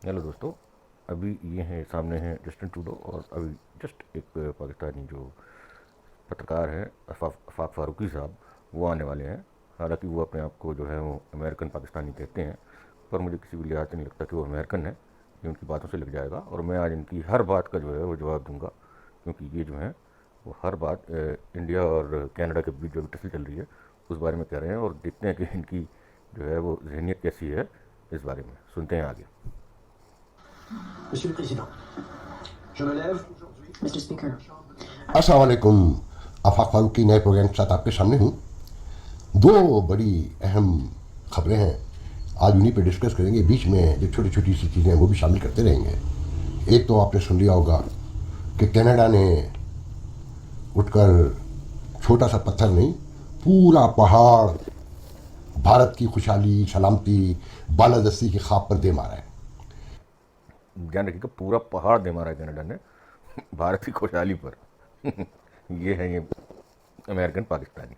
Hello दोस्तों। अभी ये हैं सामने हैं जस्टिन ट्रूडो और अभी जस्ट एक पाकिस्तानी जो पत्रकार हैं आफाक फ़ारूकी साहब, वो आने वाले हैं। हालांकि वो अपने आप को जो है वो अमेरिकन पाकिस्तानी कहते हैं, पर मुझे किसी भी लिहाज से नहीं लगता कि वो अमेरिकन है। ये उनकी बातों से लग जाएगा और मैं आज इनकी हर बात का जो है वो जवाब दूंगा, क्योंकि ये जो है वो हर बात इंडिया और कनाडा के बीच जो टसल चल रही है उस बारे में कह रहे हैं, और देखते हैं कि इनकी जो है वो जहनीत कैसी है। इस बारे में सुनते हैं आगे। Monsieur le Président, je me lève. Mr. Speaker. अस्सलाम वालेकुम। आफाक फारूकी नए प्रोग्राम के साथ आपके सामने हूँ। दो बड़ी अहम खबरें हैं, आज उन्हीं पे डिस्कस करेंगे। बीच में जो छोटी छोटी सी चीज़ें हैं वो भी शामिल करते रहेंगे। एक तो आपने सुन लिया होगा कि कनाडा ने उठकर छोटा सा पत्थर नहीं, पूरा पहाड़ भारत की खुशहाली सलामती बालादस्ती की खाप पर दे मारा है। ध्यान रखिएगा, पूरा पहाड़ दे मारा है कनाडा ने भारत की खुशहाली पर। ये है ये अमेरिकन पाकिस्तानी।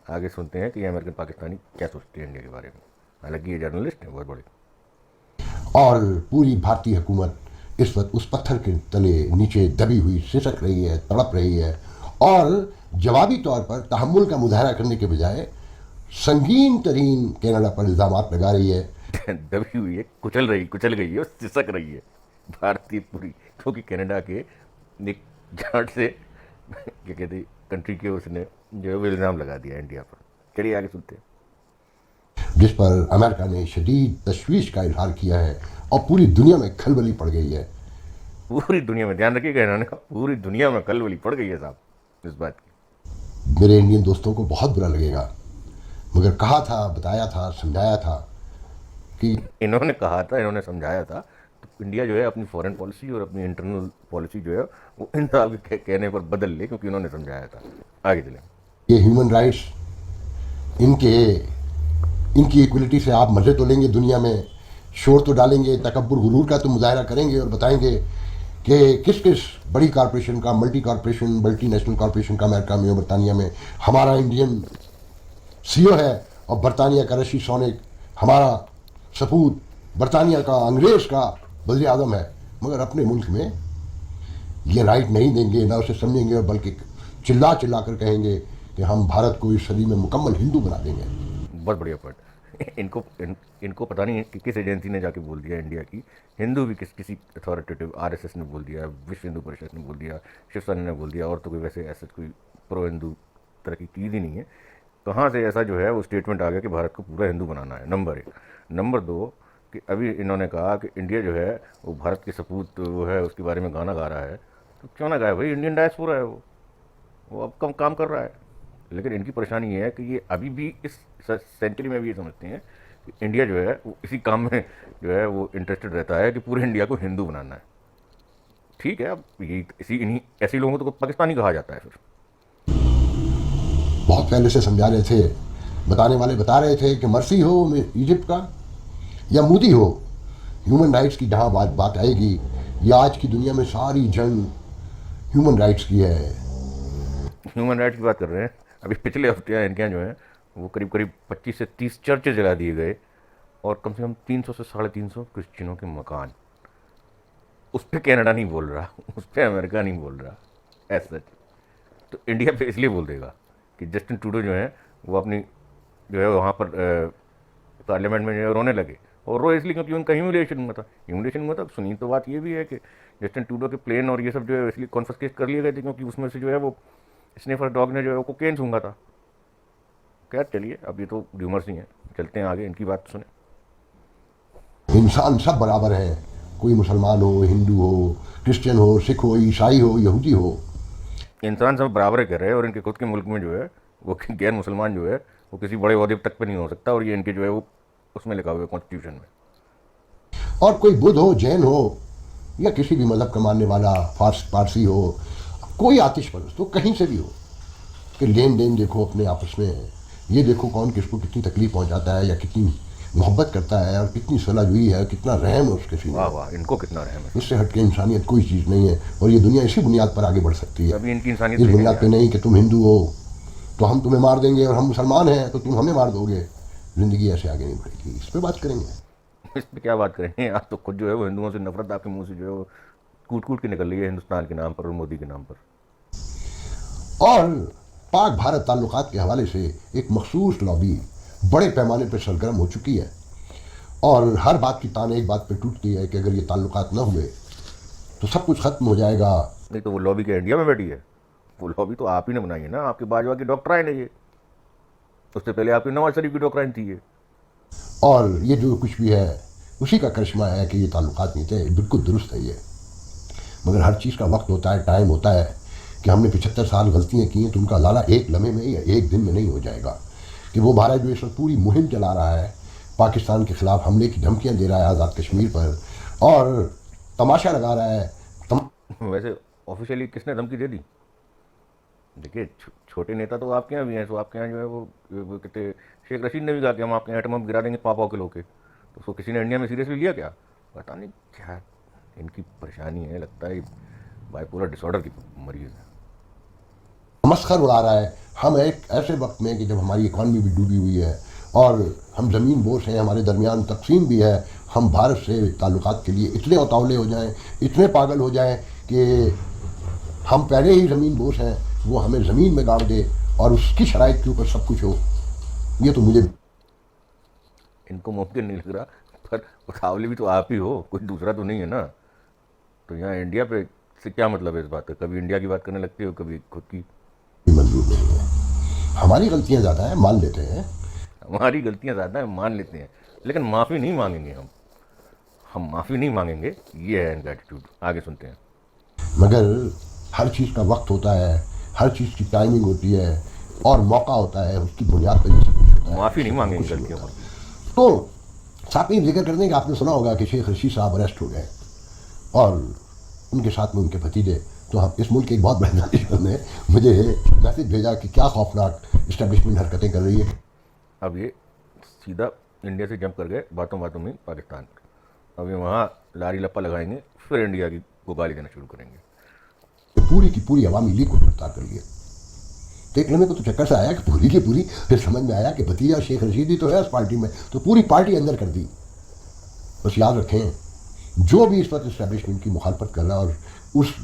आगे सुनते हैं कि ये अमेरिकन पाकिस्तानी क्या सोचते हैं इंडिया के बारे में। हालांकि ये जर्नलिस्ट हैं बहुत बड़े। और पूरी भारतीय हुकूमत इस वक्त उस पत्थर के तले नीचे दबी हुई सिसक रही है, तड़प रही है, और जवाबी तौर पर तहम्मुल का मुजाहरा करने के बजाय संगीन तरीन कनाडा पर इल्ज़ाम लगा रही है। दबी हुई है, कुचल गई है और सिसक रही है भारतीय पूरी, क्योंकि कनाडा के एक जाट से क्या कहते हैं कंट्री के उसने जो है वो इल्ज़ाम लगा दिया इंडिया पर। चलिए आगे सुनते हैं। जिस पर अमेरिका ने शदीद तशवीश का इजहार किया है और पूरी दुनिया में खलबली पड़ गई है। पूरी दुनिया में, ध्यान रखिएगा, इन्होंने कहा पूरी दुनिया में खलबली पड़ गई है साहब इस बात की। मेरे इंडियन दोस्तों को बहुत बुरा लगेगा, मगर कहा था, बताया था, समझाया था कि इन्होंने कहा था, इन्होंने समझाया था। तो इंडिया जो है अपनी फॉरेन पॉलिसी और अपनी इंटरनल पॉलिसी जो है वो इन साहब के कहने पर बदल ले, क्योंकि इन्होंने समझाया था। आगे चलें। ये ह्यूमन राइट्स, इनके इनकी इक्वलिटी से आप मज़े तो लेंगे दुनिया में, शोर तो डालेंगे, तकब्बुर गुरूर का तो मुजाहरा करेंगे और बताएंगे कि किस किस बड़ी कॉरपोरेशन का, मल्टी नेशनल कॉरपोरेशन का अमेरिका में और बरतानिया में हमारा इंडियन सीईओ है, और बरतानिया का रशीद सोनेक हमारा सपूत, बरतानिया का अंग्रेज़ का वज़ीर आज़म है। मगर अपने मुल्क में ये राइट नहीं देंगे, ना उसे समझेंगे, और बल्कि चिल्ला चिल्ला कर कहेंगे कि हम भारत को इस सदी में मुकम्मल हिंदू बना देंगे। बहुत बढ़िया पॉइंट। इनको पता नहीं कि किस एजेंसी ने जाके बोल दिया इंडिया की हिंदू भी, किसी अथॉरिटेटिव आरएसएस ने बोल दिया, विश्व हिंदू परिषद ने बोल दिया, शिवसेना ने बोल दिया, और तो कोई वैसे ऐसा कोई प्रो हिंदू तरह की चीज़ ही नहीं है। कहाँ से ऐसा जो है वो स्टेटमेंट आ गया कि भारत को पूरा हिंदू बनाना है, नंबर एक। नंबर दो कि अभी इन्होंने कहा कि इंडिया जो है वो भारत के सपूत वो है, उसके बारे में गाना गा रहा है। तो क्यों ना गाए भाई, इंडियन डायस्पोरा है वो अब कम काम कर रहा है। लेकिन इनकी परेशानी ये है कि ये अभी भी इस सेंचुरी में भी ये समझते हैं कि इंडिया जो है वो इसी काम में जो है वो इंटरेस्टेड रहता है कि पूरे इंडिया को हिंदू बनाना है। ठीक है, अब ये इसी इन्हीं ऐसे लोगों को तो पाकिस्तानी कहा जाता है फिर। बहुत पहले से समझा रहे थे, बताने वाले बता रहे थे कि मर्सी हो इजिप्ट का या मोदी हो, ह्यूमन राइट्स की जहाँ बात आएगी, ये आज की दुनिया में सारी जंग ह्यूमन राइट्स की है। ह्यूमन राइट्स की बात कर रहे हैं। अभी पिछले हफ्ते इनके यहाँ जो है वो करीब करीब 25 से 30 चर्च जला दिए गए, और कम से कम 300 से 350 क्रिश्चियनों के मकान। उस पर कनाडा नहीं बोल रहा, उस पर अमेरिका नहीं बोल रहा एज सच। तो इंडिया पे इसलिए बोल देगा कि जस्टिन ट्रूडो जो है वो अपनी जो है वहाँ पर पार्लियामेंट में जो है रोने लगे, और रो इसलिए क्योंकि उनका ह्यूमिलेशन हुआ था। ह्यूमिलेशन हुआ था, सुनी तो बात ये भी है कि जस्टिन ट्रूडो के प्लेन और ये सब जो है इसलिए कॉन्फिस्केट कर लिए गए थे क्योंकि उसमें से जो है वो स्नेफर डॉग ने जो है वो कोकेन सूंघा था। खैर चलिए, अब ये तो र्यूमर्स ही हैं, चलते हैं आगे, इनकी बात सुने। इंसान सब बराबर है, कोई मुसलमान हो, हिंदू हो, क्रिश्चियन हो, सिख हो, ईसाई हो, यहूदी हो। इंसान सब बराबर कर रहे हैं, और इनके खुद के मुल्क में जो है वो गैर मुसलमान जो है वो किसी बड़े ओहदे तक पे नहीं हो सकता, और ये इनके जो है वो उसमें लिखा हुआ है कॉन्स्टिट्यूशन में। और कोई बुद्ध हो, जैन हो, या किसी भी मज़हब का मानने वाला, पारसी हो, कोई आतिश परस्त तो कहीं से भी हो, कि लेन देन देखो अपने आपस में, ये देखो कौन किसको कितनी तकलीफ पहुंचाता है, या कितनी मोहब्बत करता है, और कितनी सुलहजुई है, कितना रहम है उसके सीने वाह में। वाह, इनको कितना रहम है। इससे हटके इंसानियत कोई चीज़ नहीं है, और ये दुनिया इसी बुनियाद पर आगे बढ़ सकती है। अभी इनकी इंसानियत इस देखें बुनियाद पे यार। नहीं कि तुम हिंदू हो तो हम तुम्हें मार देंगे, और हम मुसलमान हैं तो तुम हमें मार दोगे। ज़िंदगी ऐसे आगे नहीं बढ़ेगी, इस पर बात करेंगे। इस पर क्या बात करेंगे। आप तो खुद जो है वो हिंदुओं से नफरत आपके मुंह से जो है वो कूट कूट के निकल रही है हिंदुस्तान के नाम पर और मोदी के नाम पर। और पाक भारत ताल्लुकात के हवाले से एक मखसूस लॉबी बड़े पैमाने पर सरगर्म हो चुकी है और हर बात की तान एक बात पर टूटती है कि अगर ये ताल्लुकात न हुए तो सब कुछ खत्म हो जाएगा। नहीं तो वो लॉबी के इंडिया में बैठी है, वो लॉबी तो आप ही ने बनाई है ना, आपकी बाजवा की डॉक्टराइन है ये, उससे पहले आपकी नवाज शरीफ की डॉक्टराइन थी ये। और ये जो कुछ भी है उसी का करिश्मा है कि ये ताल्लुकात नहीं थे, बिल्कुल दुरुस्त है ये। मगर हर चीज़ का वक्त होता है, टाइम होता है कि हमने 75 साल गलतियाँ की हैं तो उनका लाला एक लम्हे में या एक दिन में नहीं हो जाएगा। कि वो भारत जो इस वक्त पूरी मुहिम चला रहा है, पाकिस्तान के ख़िलाफ़ हमले की धमकियाँ दे रहा है आज़ाद कश्मीर पर और तमाशा लगा रहा है। वैसे ऑफिशियली किसने धमकी दे दी? देखिए छोटे नेता तो आपके यहाँ भी हैं, तो आपके यहाँ जो है वो कहते शेख रशीद ने भी कहा कि हम आपके एटम बम गिरा देंगे पापाओं के लोग के, तो उसको किसी ने इंडिया में सीरियसली लिया क्या? पता नहीं क्या इनकी परेशानी है, लगता है बाइपोलर डिसऑर्डर की मरीज है। मस्खर उड़ा रहा है। हम एक ऐसे वक्त में कि जब हमारी इकॉनमी भी डूबी हुई है और हम ज़मीन बोझ हैं, हमारे दरमियान तकसीम भी है, हम भारत से ताल्लुकात के लिए इतने उतावले हो जाएं, इतने पागल हो जाएं कि हम पहले ही ज़मीन बोझ हैं, वो हमें ज़मीन में गाड़ दे और उसकी शराइत के ऊपर सब कुछ हो, ये तो मुझे इनको मुमकिन नहीं लग रहा। पर उठावले भी तो आप ही हो, कोई दूसरा तो नहीं है ना। तो यहाँ इंडिया पे से क्या मतलब है इस बात का? कभी इंडिया की बात करने लगते हो, कभी खुद की। मंजूर नहीं है। हमारी गलतियाँ ज़्यादा हैं, मान लेते हैं, हमारी गलतियाँ ज़्यादा है मान लेते हैं, लेकिन माफ़ी नहीं मांगेंगे हम माफ़ी नहीं मांगेंगे, ये है इनका एटीट्यूड। आगे सुनते हैं। मगर हर चीज़ का वक्त होता है, हर चीज़ की टाइमिंग होती है और मौका होता है, उसकी बुनियाद पर ये सब कुछ होता है। माफ़ी नहीं मांगेंगे गलतियों पर। तो साथ ही जिक्र करने का आपने सुना होगा कि शेख रशीद साहब अरेस्ट हो गए और उनके साथ में उनके भतीजे। तो हम इस मुल्क के एक बहुत बड़े दानिशमंद ने मुझे मैसेज भेजा कि क्या खौफनाक इस्टेब्लिशमेंट हरकतें कर रही है। अब ये सीधा इंडिया से जंप कर गए बातों बातों में पाकिस्तान पर। अब ये वहाँ लारी लप्पा लगाएंगे, फिर इंडिया को गाली देना शुरू करेंगे। पूरी की पूरी अवामी लीग को गिरफ्तार कर लिया। देखने में तो चक्कर से आया कि पूरी की पूरी, फिर समझ में आया कि भतीजा शेख रशीद ही तो है इस पार्टी में, तो पूरी पार्टी अंदर कर दी। बस याद रखें, जो भी इस वक्त इस्टेब्लिशमेंट की मुखालफत कर रहा है और उस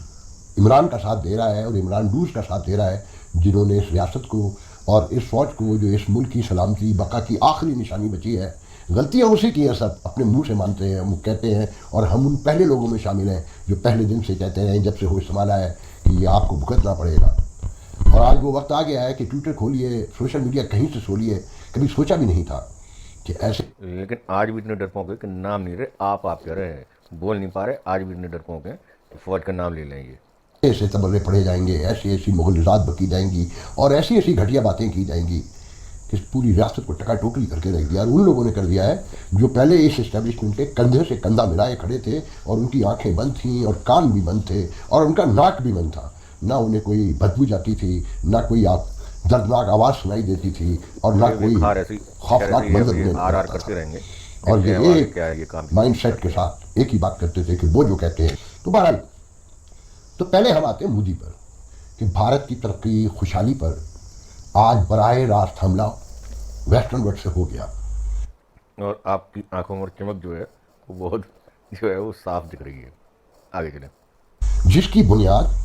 इमरान का साथ दे रहा है और इमरान डूस का साथ दे रहा है, जिन्होंने इस रियासत को और इस फौज को, जो इस मुल्क की सलामती बका की आखिरी निशानी बची है, गलतियाँ उसी की है, सब अपने मुंह से मानते हैं, वो कहते हैं। और हम उन पहले लोगों में शामिल हैं जो पहले दिन से कहते हैं, जब से होश संभाला है, कि ये आपको भुगतना पड़ेगा। और आज वो वक्त आ गया है कि ट्विटर खोलिए, सोशल मीडिया कहीं से खोलिए, कभी सोचा भी नहीं था कि ऐसे। लेकिन आज भी इतने डरपोक है कि नाम नहीं रहे, आप कह रहे हैं, बोल नहीं पा रहे, आज भी इतने डरपोक हैं कि फौज का नाम ले लेंगे। ऐसे तबर्रे पढ़े जाएंगे, ऐसी ऐसी मुगलजात बकी जाएंगी और ऐसी ऐसी घटिया बातें की जाएंगी कि पूरी रियासत को टका टोकरी करके रख दिया। और उन लोगों ने कर दिया है जो पहले इस इस्टेब्लिशमेंट के कंधे से कंधा मिलाए खड़े थे और उनकी आंखें बंद थीं और कान भी बंद थे और उनका नाक भी बंद था। ना उन्हें कोई बदबू जाती थी, ना कोई दर्दनाक आवाज़ सुनाई देती थी और ना कोई खौफनाक मंजर करते रहेंगे। और ये एक माइंड सेट के साथ एक ही बात करते थे कि वो जो कहते हैं। तो बहरहाल, तो पहले हम आते हैं मोदी पर कि भारत की तरक्की, खुशहाली पर आज बराह रास्त हमला वेस्टर्न वर्ल्ड से हो गया। और आपकी आंखों में चमक जो है वो बहुत जो है वो साफ दिख रही है। आगे चलें। जिसकी बुनियाद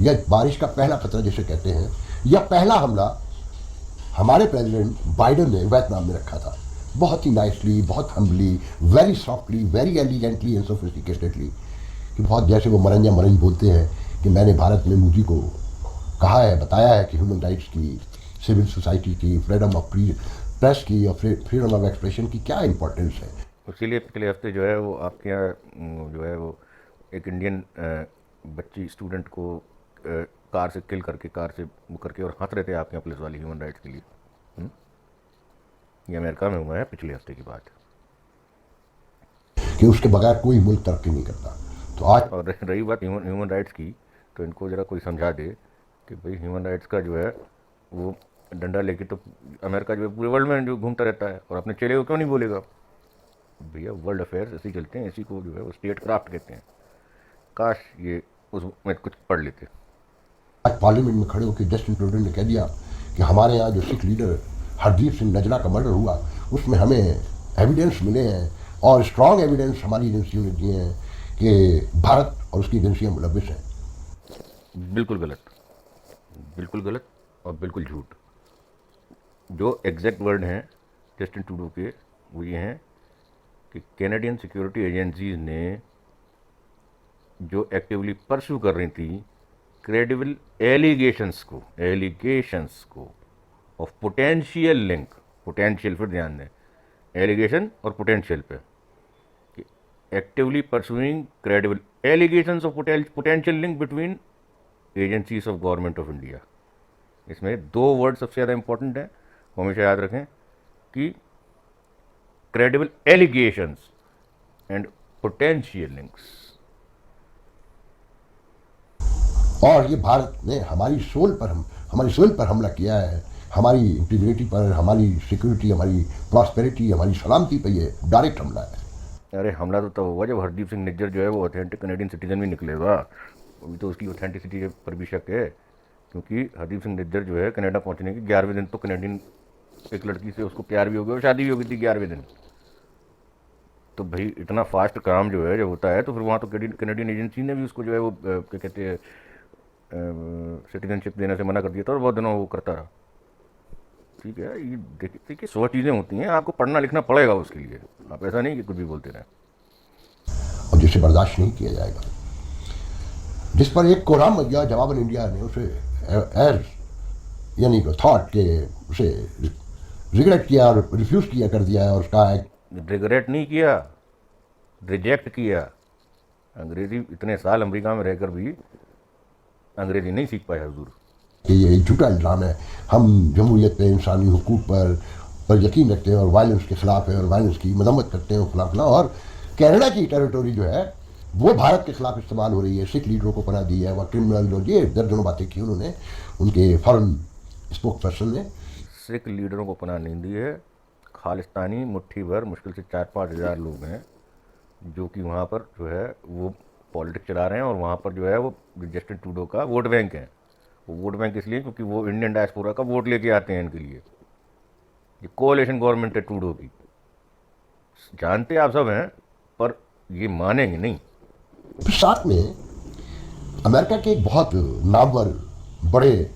या बारिश का पहला खतरा जिसे कहते हैं, या पहला हमला हमारे प्रेसिडेंट बाइडन ने वियतनाम में रखा था, बहुत ही नाइसली, बहुत humbly, very softly, very elegantly and sophisticatedly, कि बहुत जैसे वो मरंजा मरंज बोलते हैं कि मैंने भारत में मोदी को कहा है, बताया है कि ह्यूमन राइट्स की, सिविल सोसाइटी की, फ्रीडम ऑफ प्रेस की और फ्रीडम ऑफ एक्सप्रेशन की क्या इंपॉर्टेंस है। इसीलिए पिछले हफ्ते जो है वो आपके यहाँ जो है वो एक इंडियन बच्ची स्टूडेंट को कार से किल करके, कार से वो करके और हंस रहे थे आपके यहाँ पुलिस वाले ह्यूमन राइट्स के लिए। ये अमेरिका में हुआ है पिछले हफ्ते की बात, कि उसके बगैर कोई मुल्क तरक्की नहीं करता। तो आज और रही बात ह्यूमन राइट्स की, तो इनको ज़रा कोई समझा दे कि भाई ह्यूमन राइट्स का जो है वो डंडा लेके तो अमेरिका जो है पूरे वर्ल्ड में जो घूमता रहता है, और अपने चेले को क्यों नहीं बोलेगा? भैया वर्ल्ड अफेयर्स ऐसे ही चलते हैं, इसी को जो है वो स्टेट क्राफ्ट कहते हैं। काश ये उसमें कुछ पढ़ लेते। आज पार्लियामेंट में खड़े होकर जस्टिन ट्रूडो ने कह दिया कि हमारे यहाँ जो सिख लीडर हरदीप सिंह नजरा का मर्डर हुआ, उसमें हमें एविडेंस मिले हैं, और स्ट्रॉन्ग एविडेंस हमारी एजेंसियों ने दिए हैं कि भारत और उसकी एजेंसियां मुलविस हैं। बिल्कुल गलत, बिल्कुल गलत और बिल्कुल झूठ। जो एग्जैक्ट वर्ड हैं जस्टिन ट्रूडो के वो ये हैं कि कैनेडियन सिक्योरिटी एजेंसीज ने जो एक्टिवली परस्यू कर रही थी क्रेडिबल एलिगेशंस को ऑफ पोटेंशियल लिंक, पोटेंशियल फिर ध्यान दें, एलिगेशन और पोटेंशियल पे, कि actively pursuing credible allegations of potential link between agencies of government of India. इसमें दो वर्ड सबसे ज़्यादा इंपॉर्टेंट हैं, वो हमेशा याद रखें कि credible allegations and potential links. और ये भारत ने हमारी सोल पर हमला किया है, हमारी इंटीग्रिटी पर, हमारी सिक्योरिटी, हमारी प्रॉस्पेरिटी, हमारी सलामती पर ये डायरेक्ट हमला है। अरे हमला तो तब हुआ जब हरदीप सिंह निज्जर जो है वो ऑथेंटिक कनेडियन सिटीजन भी निकलेगा। अभी तो उसकी ऑथेंटिसिटी पर भी शक है, क्योंकि हरदीप सिंह निज्जर जो है कनाडा पहुंचने के 11वें दिन तो कनेडियन एक लड़की से उसको प्यार भी हो गया और शादी भी हो गई थी 11वें दिन। तो भाई इतना फास्ट काम जो है जब होता है तो फिर वहाँ तो कनेडियन एजेंसी ने भी उसको जो है वो क्या कहते हैं सिटीजनशिप देने से मना कर दिया था और बहुत दिनों वो करता रहा। ठीक है, ये देखिए 100 चीज़ें होती हैं, आपको पढ़ना लिखना पड़ेगा उसके लिए, आप ऐसा नहीं कि कुछ भी बोलते रहें। और जिसे बर्दाश्त नहीं किया जाएगा, जिस पर एक कोराम मच गया, जवाबन इंडिया ने उसे एज यानी थॉट के उसे रिग्रेट किया और रिफ्यूज किया कर दिया है और उसका रिग्रेट नहीं किया, रिजेक्ट किया। अंग्रेज़ी इतने साल अमेरिका में रहकर भी अंग्रेज़ी नहीं सीख पाया हजूर। कि ये एक झूठा इल्ज़ाम है, हम जमहूरियत पे, इंसानी हुकूक पर यकीन रखते हैं और वायलेंस के खिलाफ है और वायलेंस की मजम्मत करते हैं खिलाफ। और कनाडा की टेरिटोरी जो है वो भारत के खिलाफ इस्तेमाल हो रही है, सिख लीडरों को पनाह दी है, वह क्रिमिनल और ये दर्जनों बातें की उन्होंने, उनके फॉरेन स्पोक पर्सन ने। सिख लीडरों को पनाह नहीं दी है, खालिस्तानी मुट्ठी भर मुश्किल से 4-5 हज़ार लोग हैं जो कि वहाँ पर जो है वो पॉलिटिक्स चला रहे हैं और वहाँ पर जो है वो जस्टिन ट्रूडो का वोट बैंक है। वो वोट बैंक इसलिए क्योंकि वो इंडियन डायस्पोरा का वोट लेके आते हैं इनके लिए। ये कोalition गवर्नमेंट है ट्रूडो की, जानते आप सब हैं, पर ये मानेंगे नहीं। फिर साथ में अमेरिका के एक बहुत नामवर बड़े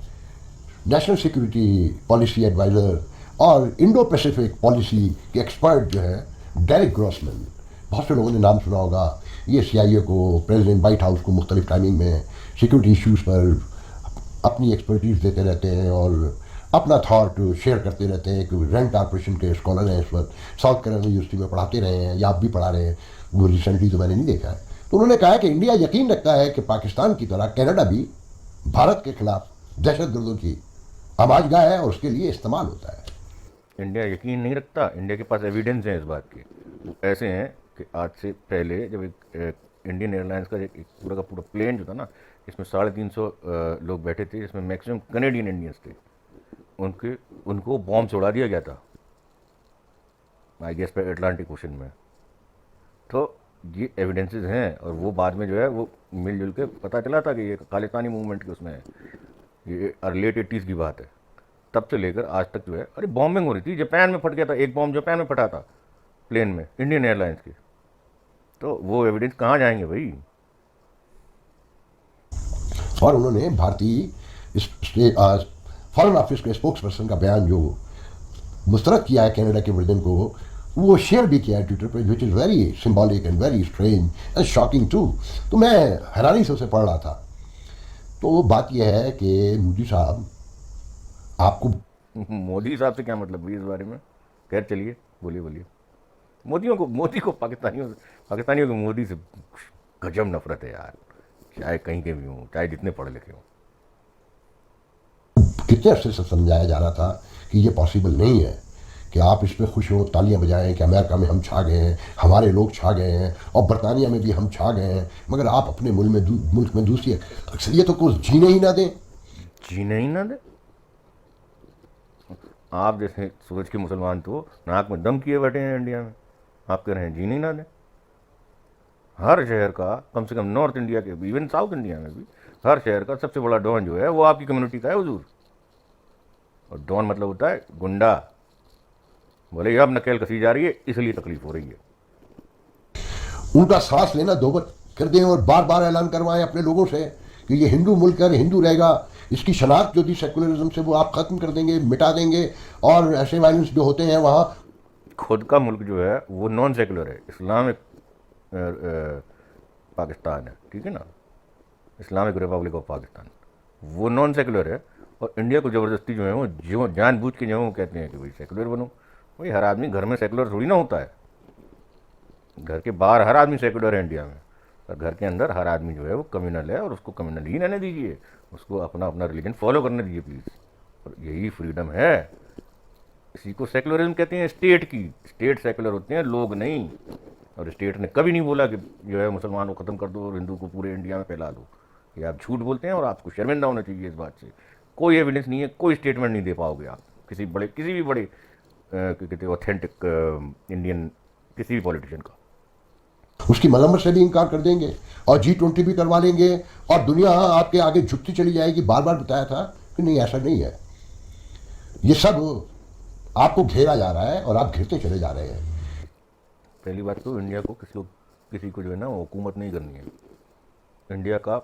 नेशनल सिक्योरिटी पॉलिसी एडवाइज़र और इंडो पैसिफिक पॉलिसी के एक्सपर्ट जो है डेरिक ग्रॉसमैन, बहुत से लोगों ने नाम सुना होगा। ये CIA को, प्रेसिडेंट वाइट हाउस को मुख्तलिफ टाइमिंग में सिक्योरिटी इश्यूज़ पर अपनी एक्सपर्टीज़ देते रहते हैं और अपना थॉट शेयर करते रहते हैं। कि रैंड कॉर्पोरेशन के स्कॉलर हैं, इस वक्त साउथ कैरोलिना यूनिवर्सिटी में पढ़ाते रहे हैं या आप भी पढ़ा रहे हैं, वो रिसेंटली तो मैंने नहीं देखा है। तो उन्होंने कहा कि इंडिया यकीन रखता है कि पाकिस्तान की तरह कनाडा भी भारत के खिलाफ दहशतगर्दों की आमाजगाह है और उसके लिए इस्तेमाल होता है। इंडिया यकीन नहीं रखता, इंडिया के पास एविडेंस हैं इस बात के। वो ऐसे हैं कि आज से पहले जब एक इंडियन एयरलाइंस का एक पूरा का पूरा प्लेन जो था ना, इसमें 350 लोग बैठे थे, जिसमें मैक्सिमम कनेडियन इंडियंस थे, उनको बॉम्ब से उड़ा दिया गया था, आई गेस पे अटलांटिक ओशन में। तो ये एविडेंसेस हैं और वो बाद में जो है वो मिलजुल के पता चला था कि ये खालिस्तानी मूवमेंट के उसमें है। ये लेट 80s की बात है। तब से लेकर आज तक जो है अरे बॉम्बिंग हो रही थी। जापान में फट गया था, एक बॉम्ब जापान में फटा था प्लेन में इंडियन एयरलाइंस के। तो वो एविडेंस कहाँ जाएंगे भाई। और उन्होंने भारतीय फॉरेन ऑफिस के स्पोक्स पर्सन का बयान जो मुस्तरद किया है कनाडा के वर्जन को, वो शेयर भी किया है ट्विटर पर, which is very symbolic and very strange and shocking too. तो मैं हैरानी से उसे पढ़ रहा था। तो वो बात यह है कि मोदी साहब आपको मोदी साहब से क्या मतलब हुई इस बारे में? खैर चलिए, बोलिए। मोदी को पाकिस्तानियों को मोदी से गजब नफरत है यार, चाहे कहीं के भी हों, चाहे जितने पढ़े लिखे हों। कितने अरसे से समझाया जा रहा था कि ये पॉसिबल नहीं है कि आप इस पर खुश हो, तालियां बजाएं कि अमेरिका में हम छा गए हैं, हमारे लोग छा गए हैं और बरतानिया में भी हम छा गए हैं, मगर आप अपने मुल्क में दूसरी अक्सरियतों को जीने ही ना दें। आप जैसे सूरज के मुसलमान तो नाक में दम किए बैठे हैं इंडिया में, आप कह रहे हैं जीने ही ना दें। हर शहर का, कम से कम नॉर्थ इंडिया के भी, इवन साउथ इंडिया में भी, हर शहर का सबसे बड़ा डॉन जो है वो आपकी कम्युनिटी का है हुजूर। और डॉन मतलब होता है गुंडा। बोले अब नकेल कसी जा रही है इसलिए तकलीफ हो रही है। उनका सांस लेना दोबर कर दें और बार बार ऐलान करवाएं अपने लोगों से कि ये हिंदू मुल्क है, हिंदू रहेगा। इसकी शनाख्त जो थी सेकुलरिज्म से वो आप ख़त्म कर देंगे, मिटा देंगे। और ऐसे वायलेंस जो होते हैं वहाँ, खुद का मुल्क जो है वो नॉन सेकुलर है, इस्लामिक पाकिस्तान है, ठीक है ना, इस्लामिक रिपब्लिक ऑफ पाकिस्तान, वो नॉन सेकुलर है। और इंडिया को ज़बरदस्ती जो है वो जो जानबूझ के जो है वो कहते हैं कि भाई सेकुलर बनो। भाई हर आदमी घर में सेकुलर थोड़ी ना होता है, घर के बाहर हर आदमी सेकुलर है इंडिया में, और घर के अंदर हर आदमी जो है वो कम्युनल है, और उसको कम्युनल ही रहने दीजिए, उसको अपना अपना रिलीजन फॉलो करने दीजिए प्लीज़। और यही फ्रीडम है, इसी को सेकुलरिज्म कहते हैं। स्टेट की, स्टेट सेकुलर होते हैं, लोग नहीं। और स्टेट ने कभी नहीं बोला कि जो है मुसलमान को ख़त्म कर दो और हिंदू को पूरे इंडिया में फैला दो। ये आप झूठ बोलते हैं और आपको शर्मिंदा होना चाहिए इस बात से। कोई एविडेंस नहीं है, कोई स्टेटमेंट नहीं दे पाओगे आप किसी भी बड़े कहते ऑथेंटिक इंडियन किसी भी पॉलिटिशियन का। उसकी मरम्मत से भी इनकार कर देंगे और G20 भी करवा लेंगे और दुनिया आपके आगे झुकती चली जाएगी। बार बार बताया था कि नहीं, ऐसा नहीं है। ये सब आपको घेरा जा रहा है और आप घिरते चले जा रहे हैं। पहली बात तो इंडिया को किसी को जो है ना वो हुकूमत नहीं करनी है। इंडिया का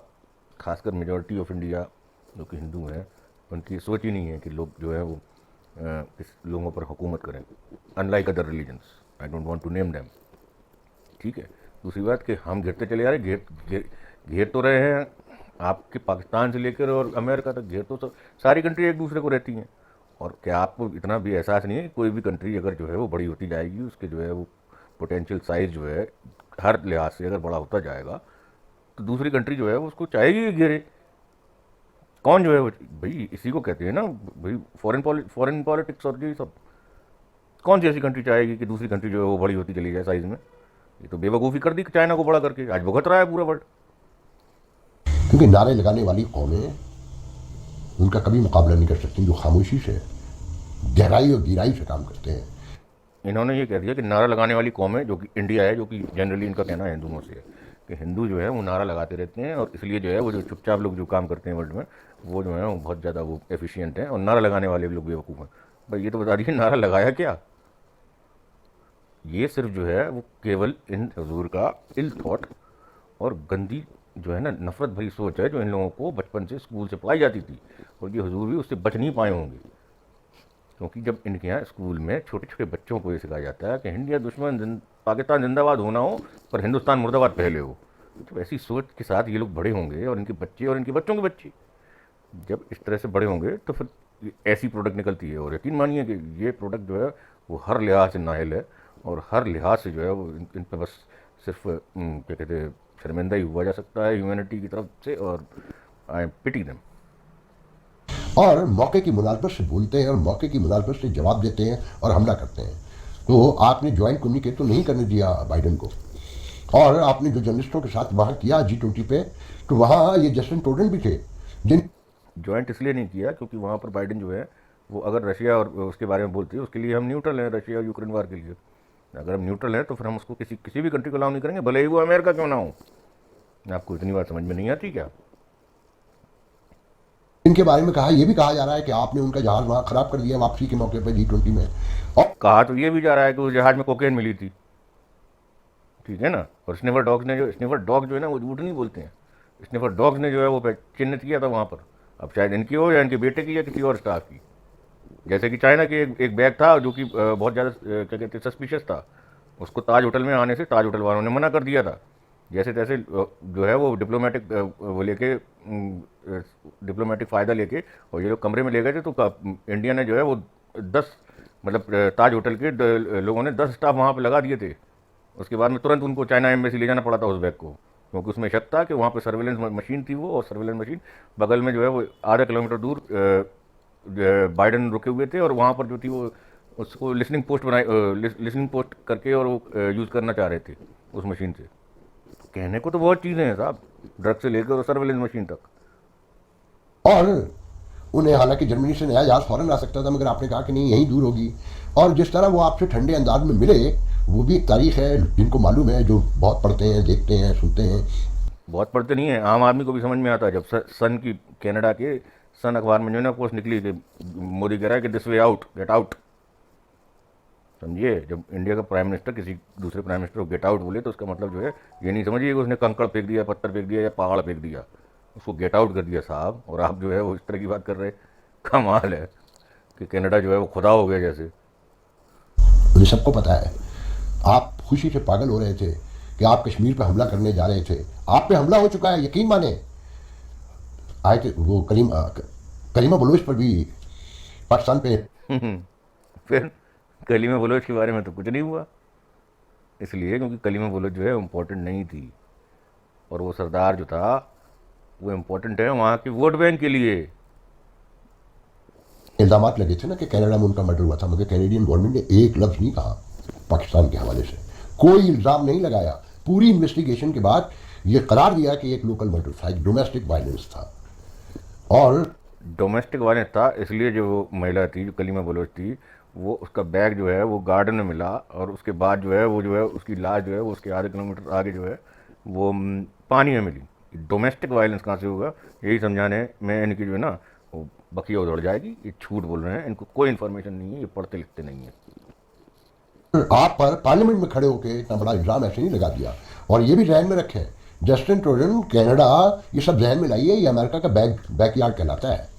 खासकर मेजॉरिटी ऑफ इंडिया जो कि हिंदू हैं, उनकी सोच ही नहीं है कि लोग जो है वो इस लोगों पर हुकूमत करें, unlike other religions, I don't want to name them, ठीक है। दूसरी बात कि हम घिरते चले जा रहे हैं, घेर तो रहे हैं आपके पाकिस्तान से लेकर और अमेरिका तक, घेर तो सब सारी कंट्री एक दूसरे को रहती हैं। और क्या आपको इतना भी एहसास नहीं है कि कोई भी कंट्री अगर जो है वो बड़ी होती जाएगी, उसके जो है वो पोटेंशियल साइज़ जो है हर लिहाज से अगर बड़ा होता जाएगा, तो दूसरी कंट्री जो है वो उसको चाहेगी कि घेरे। कौन जो है वो, भाई इसी को कहते हैं ना भाई फॉरेन पॉलिटिक्स। और ये सब कौन सी ऐसी कंट्री चाहेगी कि दूसरी कंट्री जो है वो बड़ी होती चली जाए साइज़ में? ये तो बेवकूफ़ी कर दी चाइना को बड़ा करके, आज भुगत रहा है पूरा वर्ल्ड। क्योंकि नारे लगाने वाली कौमें उनका कभी मुकाबला नहीं कर सकती, जो खामोशी से, गहराई और गिराई से काम करते हैं। इन्होंने ये कह दिया कि नारा लगाने वाली कौम है, जो कि इंडिया है, जो कि जनरली इनका कहना है हिंदुओं से है कि हिंदू जो है वो नारा लगाते रहते हैं, और इसलिए जो है वो जो चुपचाप लोग जो काम करते हैं वर्ल्ड में, वो जो है वो बहुत ज़्यादा वो एफिशिएंट हैं, और नारा लगाने वाले लोग बेवकूफ़ हैं। भाई ये तो बता दीजिए नारा लगाया क्या? ये सिर्फ जो है वो केवल इन हजूर का इल थॉट और गंदी जो है ना नफ़रत भरी सोच है, जो इन लोगों को बचपन से स्कूल से पढ़ाई जाती थी, और ये हजूर भी उससे बच नहीं पाए होंगे। क्योंकि जब इनके यहाँ स्कूल में छोटे छोटे बच्चों को ये सिखाया जाता है कि इंडिया दुश्मन, पाकिस्तान जिंदाबाद होना हो पर हिंदुस्तान मुर्दाबाद पहले हो, तो ऐसी सोच के साथ ये लोग बड़े होंगे, और इनके बच्चे और इनके बच्चों के बच्चे जब इस तरह से बड़े होंगे, तो फिर ऐसी प्रोडक्ट निकलती है। और यकीन मानिए कि ये प्रोडक्ट जो है वो हर लिहाज से नाहिल है, और हर लिहाज से जो है वो इन पर बस सिर्फ क्या कहते हैं शर्मिंदा ही हुआ जा सकता है ह्यूमैनिटी की तरफ से, और आई पिटी देम। और मौके की मुनासबत से बोलते हैं और मौके की मुनासबत से जवाब देते हैं और हमला करते हैं। तो आपने ज्वाइंट कम्युनिकेट तो नहीं करने दिया बाइडन को, और आपने जो जर्नलिस्टों के साथ वहाँ किया G20 पे, तो वहाँ ये जस्टिन ट्रूडो भी थे जिन ज्वाइंट इसलिए नहीं किया क्योंकि वहाँ पर बाइडन जो है वो अगर रशिया और उसके बारे में बोलती है, उसके लिए हम न्यूट्रल हैं, रशिया और यूक्रेन वार के लिए। अगर हम न्यूट्रल हैं तो फिर हम उसको किसी भी कंट्री को अलाउ नहीं करेंगे, भले ही वो अमेरिका क्यों ना हो। आपको इतनी बात समझ में नहीं आती क्या? इनके बारे में कहा, ये भी कहा जा रहा है कि आपने उनका जहाज वहाँ खराब कर दिया वापसी के मौके पर G20 में। और कहा तो ये भी जा रहा है कि उस जहाज में कोकेन मिली थी, ठीक है ना। और स्निफर डॉग जो है ना वो झूठ नहीं बोलते हैं। स्निफर डॉग्स ने जो है वो चिन्हित किया था वहाँ पर, अब शायद इनकी हो या इनके बेटे की या किसी और स्टाफ की। जैसे कि चाइना के एक बैग था जो कि बहुत ज़्यादा क्या कहते हैं सस्पिशियस था, उसको ताज होटल में आने से ताज होटल वालों ने मना कर दिया था। जैसे तैसे जो है वो डिप्लोमेटिक वो लेके डिप्लोमेटिक फ़ायदा लेके और ये लोग कमरे में ले गए थे, तो इंडिया ने जो है वो 10 मतलब ताज होटल के लोगों ने 10 स्टाफ वहाँ पे लगा दिए थे। उसके बाद में तुरंत उनको चाइना एम्बेसी ले जाना पड़ा था उस बैग को, क्योंकि उसमें शक था कि वहाँ पे सर्वेलेंस मशीन थी वो, और सर्वेलेंस मशीन बगल में जो है वो आधा किलोमीटर दूर बाइडन रुके हुए थे, और वहाँ पर जो थी वो उसको लिसनिंग पोस्ट करके और वो यूज़ करना चाह रहे थे उस मशीन से। कहने को तो बहुत चीज़ें हैं साहब, ड्रग से लेकर और सर्वेलेंस मशीन तक। और उन्हें हालांकि जर्मनी से नया जहाज फौरन आ सकता था, मगर आपने कहा कि नहीं, यहीं दूर होगी। और जिस तरह वो आपसे ठंडे अंदाज में मिले, वो भी एक तारीख है जिनको मालूम है, जो बहुत पढ़ते हैं, देखते हैं, सुनते हैं। बहुत पढ़ते नहीं है, आम आदमी को भी समझ में आता है। जब सन की कनाडा के सन अखबार में जो है ना पोस्ट निकली कि मोदी कह रहा है कि this way out, get out, समझिए, जब इंडिया का प्राइम मिनिस्टर किसी दूसरे प्राइम मिनिस्टर को गेट आउट बोले तो उसका मतलब जो है ये नहीं समझिए कि उसने कंकड़ फेंक दिया, पत्थर फेंक दिया या पहाड़ फेंक दिया, उसको गेट आउट कर दिया साहब। और आप जो है वो इस तरह की बात कर रहे, कमाल है कि कनाडा जो है वो खुदा हो गया जैसे। मुझे सबको पता है आप खुशी से पागल हो रहे थे कि आप कश्मीर पर हमला करने जा रहे थे। आप पे हमला हो चुका है, यकीन माने। आए थे वो करीमा बलूच पर भी पाकिस्तान पे। फिर कलीमा बलोच के बारे में तो कुछ नहीं हुआ, इसलिए क्योंकि कलीमा बलोच जो है इम्पोर्टेंट नहीं थी, और वो सरदार जो था वो इम्पोर्टेंट है वहाँ के वोट बैंक के लिए। इल्जाम लगे थे ना कि कनाडा में उनका मर्डर हुआ था, मगर कैनेडियन गवर्नमेंट ने एक लफ्ज नहीं कहा पाकिस्तान के हवाले से, कोई इल्जाम नहीं लगाया। पूरी इन्वेस्टिगेशन के बाद ये करार दिया कि एक लोकल मर्डर था, एक डोमेस्टिक वायलेंस था। और डोमेस्टिक वायलेंस था, इसलिए जो वो महिला थी जो कलीमा बलोच थी, वो उसका बैग जो है वो गार्डन में मिला, और उसके बाद जो है वो जो है उसकी लाश जो है वो उसके आधे किलोमीटर आगे जो है वो पानी में मिली। डोमेस्टिक वायलेंस कहाँ से होगा, यही समझाने में इनकी जो है ना वो बखिया उधड़ जाएगी। ये झूठ बोल रहे हैं, इनको कोई इन्फॉर्मेशन नहीं है, ये पढ़ते लिखते नहीं है। आप पर पार्लियामेंट में खड़े होकर इतना बड़ा इल्जाम ऐसे नहीं लगा दिया। और ये भी ध्यान में रखें, जस्टिन ट्रूडो, कनाडा, ये सब ध्यान में लाइए, ये अमेरिका का बैकयार्ड कहलाता है।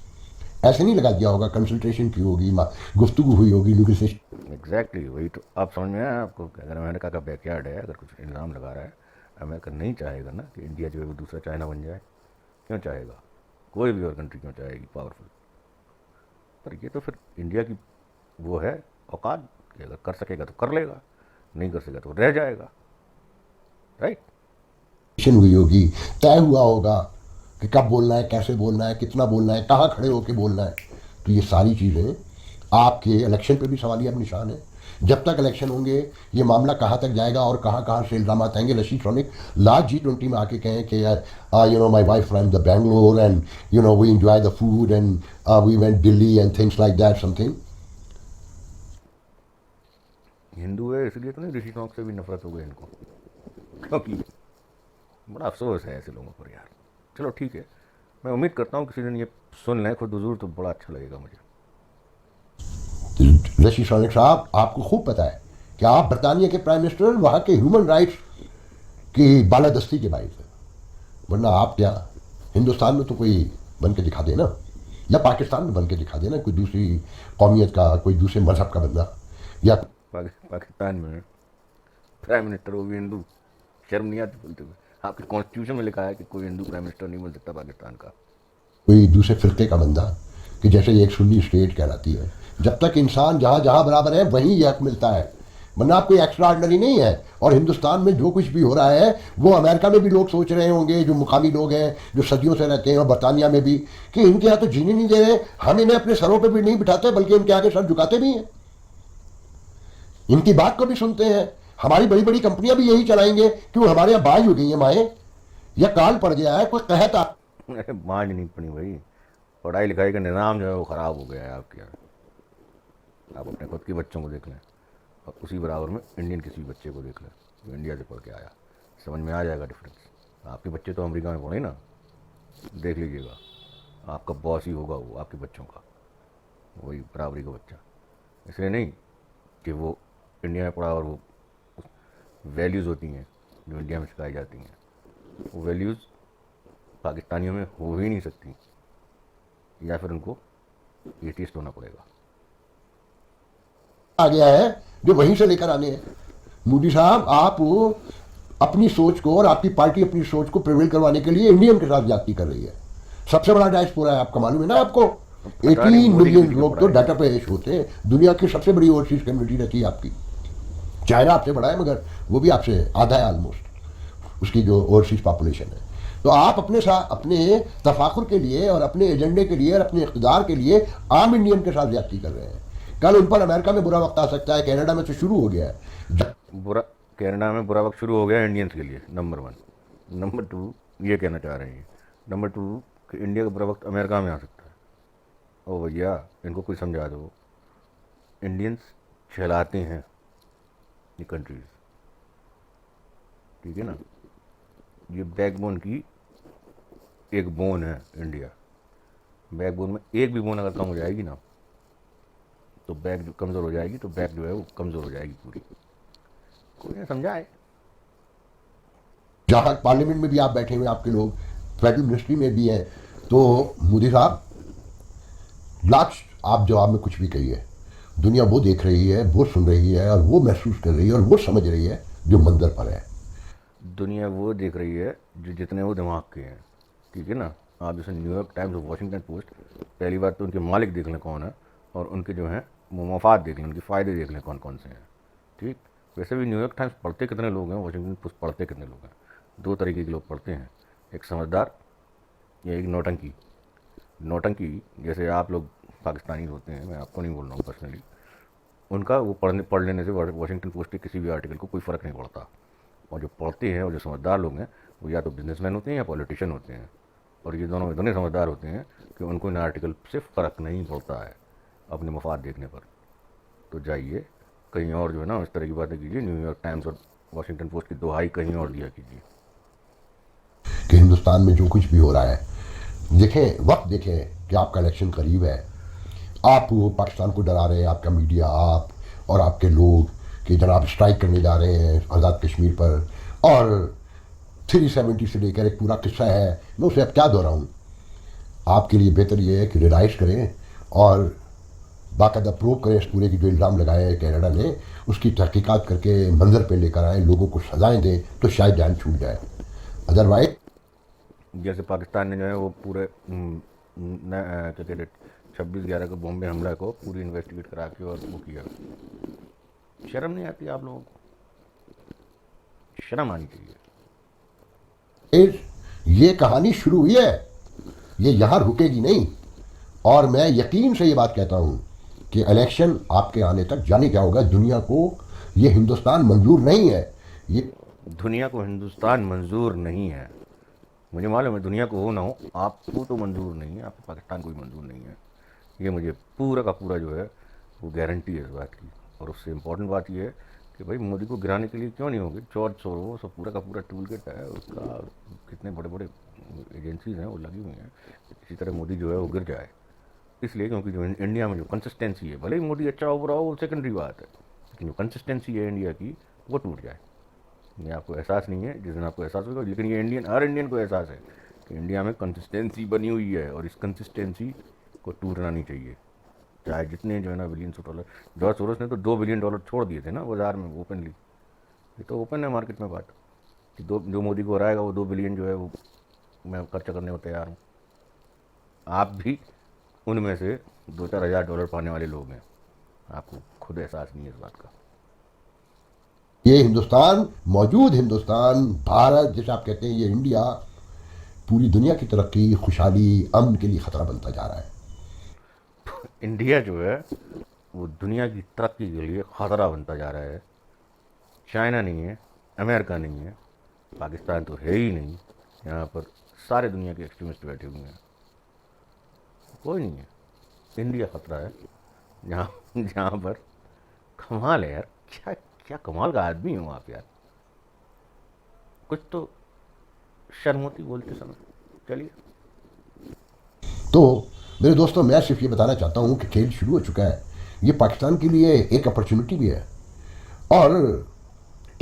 ऐसे नहीं लगा दिया होगा, कंसल्टेशन की होगी, गुफ्तगू हुई होगी, नेगोशिएशन। एग्जैक्टली वही तो आप समझ में आया आपको कि अगर अमेरिका का बैकयार्ड है, अगर कुछ इल्ज़ाम लगा रहा है, अमेरिका नहीं चाहेगा ना कि इंडिया जो है वो दूसरा चाइना बन जाए। क्यों चाहेगा, कोई भी और कंट्री क्यों चाहेगी पावरफुल। पर ये तो फिर इंडिया की वो है औकात कि अगर कर सकेगा तो कर लेगा, नहीं कर सकेगा तो रह जाएगा, राइट। हुई होगी, तय हुआ होगा कि कब बोलना है, कैसे बोलना है, कितना बोलना है, कहाँ खड़े होकर बोलना है। तो ये सारी चीज़ें आपके इलेक्शन पे भी सवालिया निशान है। जब तक इलेक्शन होंगे ये मामला कहाँ तक जाएगा और कहाँ कहाँ से इल्जाम आएंगे। रशीद श्रोनिक लास्ट G20 में आके कहें कि यार my wife from the Bangalore and we enjoy the food and we went Delhi and things like that something. Hindu है इसलिए तो नहीं ऋषि टोंक से भी नफरत हो गई इनको, क्योंकि बड़ा अफसोस है ऐसे लोगों पर यार। चलो ठीक है, मैं उम्मीद करता हूँ किसी दिन ये सुन लें खुद हुजूर तो बड़ा अच्छा लगेगा मुझे। रशीद श्रोनिक साहब, आपको खूब पता है कि आप बरतानिया के प्राइम मिनिस्टर, वहाँ के ह्यूमन राइट्स की बालादस्ती के बाइस है। वरना आप क्या हिंदुस्तान में तो कोई बन के दिखा देना, या पाकिस्तान में बन के दिखा देना, कोई दूसरी कौमियत का, कोई दूसरे मजहब का बंदा। या पाकिस्तान में प्राइम मिनिस्टर वो भी हिंदू, शर्म नहीं आती बोलते हुए। आपके कॉन्स्टिट्यूशन में लिखा है कि कोई हिंदू प्राइम मिनिस्टर नहीं बन सकता पाकिस्तान का। कोई दूसरे फिरके का बंदा, कि जैसे ये एक सुन्नी स्टेट कहलाती है। जब तक इंसान जहाँ जहाँ बराबर है वहीं ये हक मिलता है, वरना आप कोई एक्स्ट्रा ऑर्डनरी नहीं है। और हिंदुस्तान में जो कुछ भी हो रहा है वो अमेरिका में भी लोग सोच रहे होंगे, जो मुकामी लोग हैं जो सदियों से रहते हैं, और बरतानिया में भी, कि इनके यहाँ तो जीने नहीं दे रहे। हम इन्हें अपने सरों पर भी नहीं बिठाते, बल्कि इनके आगे सर झुकाते भी हैं, इनकी बात को भी सुनते हैं। हमारी बड़ी बड़ी कंपनियां भी यही चलाएंगे, क्यों हमारे यहाँ बाज हो गई है माएँ, या काल पड़ गया है, कोई कहता। अरे मांझ नहीं पड़ी भाई, पढ़ाई लिखाई का निज़ाम जो है वो ख़राब हो गया है आपके यहाँ। आप अपने खुद के बच्चों को देख लें और उसी बराबर में इंडियन किसी भी बच्चे को देख लें जो इंडिया से पढ़ के आया, समझ में आ जाएगा डिफरेंस। आपके बच्चे तो अमेरिका में पढ़े ना, देख लीजिएगा, आपका बॉस ही होगा वो आपके बच्चों का, वही बराबरी का बच्चा। इसलिए नहीं कि वो इंडिया में पढ़ा और वो वैल्यूज़ होती हैं जो इंडिया में सिखाई जाती हैं, वो वैल्यूज़ पाकिस्तानियों में हो ही नहीं सकती, या फिर उनको एथियस्ट होना पड़ेगा। आ गया है जो वहीं से लेकर आने हैं। मोदी साहब, आप अपनी सोच को, और आपकी पार्टी अपनी सोच को प्रिवेल करवाने के लिए इंडियन के साथ जाति कर रही है। सबसे बड़ा डायस्पोरा है, आपका मालूम है ना आपको। 18 मिलियन लोग तो डाटा पे होते हैं। दुनिया की सबसे बड़ी ओवरसीज कम्युनिटी रहती है आपकी। चाइना आपसे बड़ा है, मगर वो भी आपसे आधा है ऑलमोस्ट, उसकी जो ओवरसीज पॉपुलेशन है। तो आप अपने साथ, अपने तफाखुर के लिए और अपने एजेंडे के लिए और अपने इक़्तिदार के लिए आम इंडियन के साथ ज्यादती कर रहे हैं। कल उन पर अमेरिका में बुरा वक्त आ सकता है, कनाडा में तो शुरू हो गया है। बुरा कनाडा में बुरा वक्त शुरू हो गया इंडियंस के लिए, नंबर 1। नंबर 2 ये कहना चाह रहे हैं, नंबर 2 कि इंडिया का बुरा वक्त अमेरिका में आ सकता है। ओ भैया, इनको कोई समझा दो, इंडियंस चलाते हैं ये कंट्रीज, ठीक है ना। ये बैकबोन की एक बोन है इंडिया, बैकबोन में एक भी बोन अगर कम हो जाएगी ना तो बैक जो कमज़ोर हो जाएगी, तो बैक जो है वो कमज़ोर हो जाएगी पूरी। कोई ना समझाए। जहां पार्लियामेंट में भी आप बैठे हुए आपके लोग, फेडरल मिनिस्ट्री में भी हैं, तो मोदी साहब लाख आप जवाब में कुछ भी कहिए, दुनिया वो देख रही है, वो सुन रही है और वो महसूस कर रही है और वो समझ रही है जो मंदिर पर है। दुनिया वो देख रही है जो जितने वो दिमाग के हैं, ठीक है ना। आप जैसे न्यूयॉर्क टाइम्स और वॉशिंगटन पोस्ट, पहली बात तो उनके मालिक देख लें कौन है, और उनके जो हैं वो मफाद देख लें, उनके फ़ायदे देख लें कौन कौन से हैं, ठीक। वैसे भी न्यूयॉर्क टाइम्स पढ़ते कितने लोग हैं, वॉशिंगटन पोस्ट पढ़ते कितने लोग हैं। दो तरीके के लोग पढ़ते हैं, एक समझदार या एक नौटंकी। नौटंकी जैसे आप लोग पाकिस्तानी होते हैं, मैं आपको नहीं बोल रहा हूँ पर्सनली, उनका वो पढ़ लेने से वॉशिंगटन पोस्ट के किसी भी आर्टिकल को कोई फ़र्क नहीं पड़ता। और जो पढ़ते हैं और जो समझदार लोग हैं वो या तो बिजनेसमैन होते हैं या पॉलिटिशियन होते हैं, और ये दोनों इतने समझदार होते हैं कि उनको इन आर्टिकल से फ़र्क नहीं पड़ता है अपने मफाद देखने पर। तो जाइए कहीं और जो है ना इस तरह की बातें कीजिए, न्यूयॉर्क टाइम्स और वॉशिंगटन पोस्ट की दुहाई कहीं और दिया कीजिए। कि हिंदुस्तान में जो कुछ भी हो रहा है, देखें वक्त, देखें कि आपका इलेक्शन करीब है, आप वो पाकिस्तान को डरा रहे हैं, आपका मीडिया, आप और आपके लोग, कि जनाब स्ट्राइक करने जा रहे हैं आज़ाद कश्मीर पर, और 370 से लेकर एक पूरा किस्सा है, मैं उसे अब क्या दोहराऊं। आपके लिए बेहतर ये है कि रियलाइज़ करें और बाकायदा प्रूव करें इस पूरे की जो इल्ज़ाम लगाए हैं कनाडा ने, उसकी तहकीकात करके मंजर पे लेकर आएँ, लोगों को सजाएं दें, तो शायद जान छूट जाए। अदरवाइज जैसे पाकिस्तान ने जो है वो पूरे क्या कहते 26/11 को बॉम्बे हमला को पूरी इन्वेस्टिगेट करा के और वो किया। शर्म नहीं आती आप लोगों को? शर्म आनी चाहिए। ये कहानी शुरू हुई है, ये यहाँ रुकेगी नहीं। और मैं यकीन से ये बात कहता हूँ कि इलेक्शन आपके आने तक जाने क्या होगा, दुनिया को ये हिंदुस्तान मंजूर नहीं है। ये दुनिया को हिंदुस्तान मंजूर नहीं है, मुझे मालूम है दुनिया को हो ना हो, आपको तो मंजूर नहीं है, आपको पाकिस्तान को भी मंजूर नहीं है। ये मुझे पूरा का पूरा जो है वो गारंटी है इस बात की। और उससे इम्पोर्टेंट बात ये है कि भाई मोदी को गिराने के लिए क्यों नहीं होगी, जॉर्ज सोरोस सब पूरा का पूरा टूल किट है उसका, कितने बड़े बड़े एजेंसीज हैं वो लगी हुई हैं, इसी तरह मोदी जो है वो गिर जाए। इसलिए क्योंकि जो इंडिया में जो कंसिस्टेंसी है, भले ही मोदी अच्छा हो बुरा हो वो सेकेंडरी बात है, लेकिन जो कंसिस्टेंसी है इंडिया की वो टूट जाए। ये आपको एहसास नहीं है, जिस दिन आपको एहसास होगा, लेकिन ये हर इंडियन को एहसास है कि इंडिया में कंसिस्टेंसी बनी हुई है और इस कंसिस्टेंसी को टूटना नहीं चाहिए। चाहे जितने जो है ना बिलियन डॉलर, जॉर्ज सोरोस ने तो $2 बिलियन छोड़ दिए थे ना बाजार में ओपनली। ये तो ओपन है मार्केट में बात कि जो मोदी को हराएगा वो 2 बिलियन जो है वो मैं खर्चा करने को तैयार हूँ। आप भी उनमें से 2-4 हज़ार डॉलर पाने वाले लोग हैं, आपको खुद एहसास नहीं है इस बात का। ये हिंदुस्तान, मौजूद हिंदुस्तान, भारत जिसे आप कहते हैं, ये इंडिया पूरी दुनिया की तरक्की, खुशहाली, अमन के लिए खतरा बनता जा रहा है। इंडिया जो है वो दुनिया की तरक्की के लिए ख़तरा बनता जा रहा है। चाइना नहीं है, अमेरिका नहीं है, पाकिस्तान तो है ही नहीं, यहाँ पर सारे दुनिया के एक्सट्रीमिस्ट बैठे हुए हैं, कोई नहीं है। इंडिया ख़तरा है, जहाँ जहाँ पर कमाल है यार, क्या क्या कमाल का आदमी हो आप यार, कुछ तो शर्म होती बोलते समय। चलिए, तो मेरे दोस्तों, मैं सिर्फ ये बताना चाहता हूँ कि खेल शुरू हो चुका है। ये पाकिस्तान के लिए एक अपॉर्चुनिटी भी है और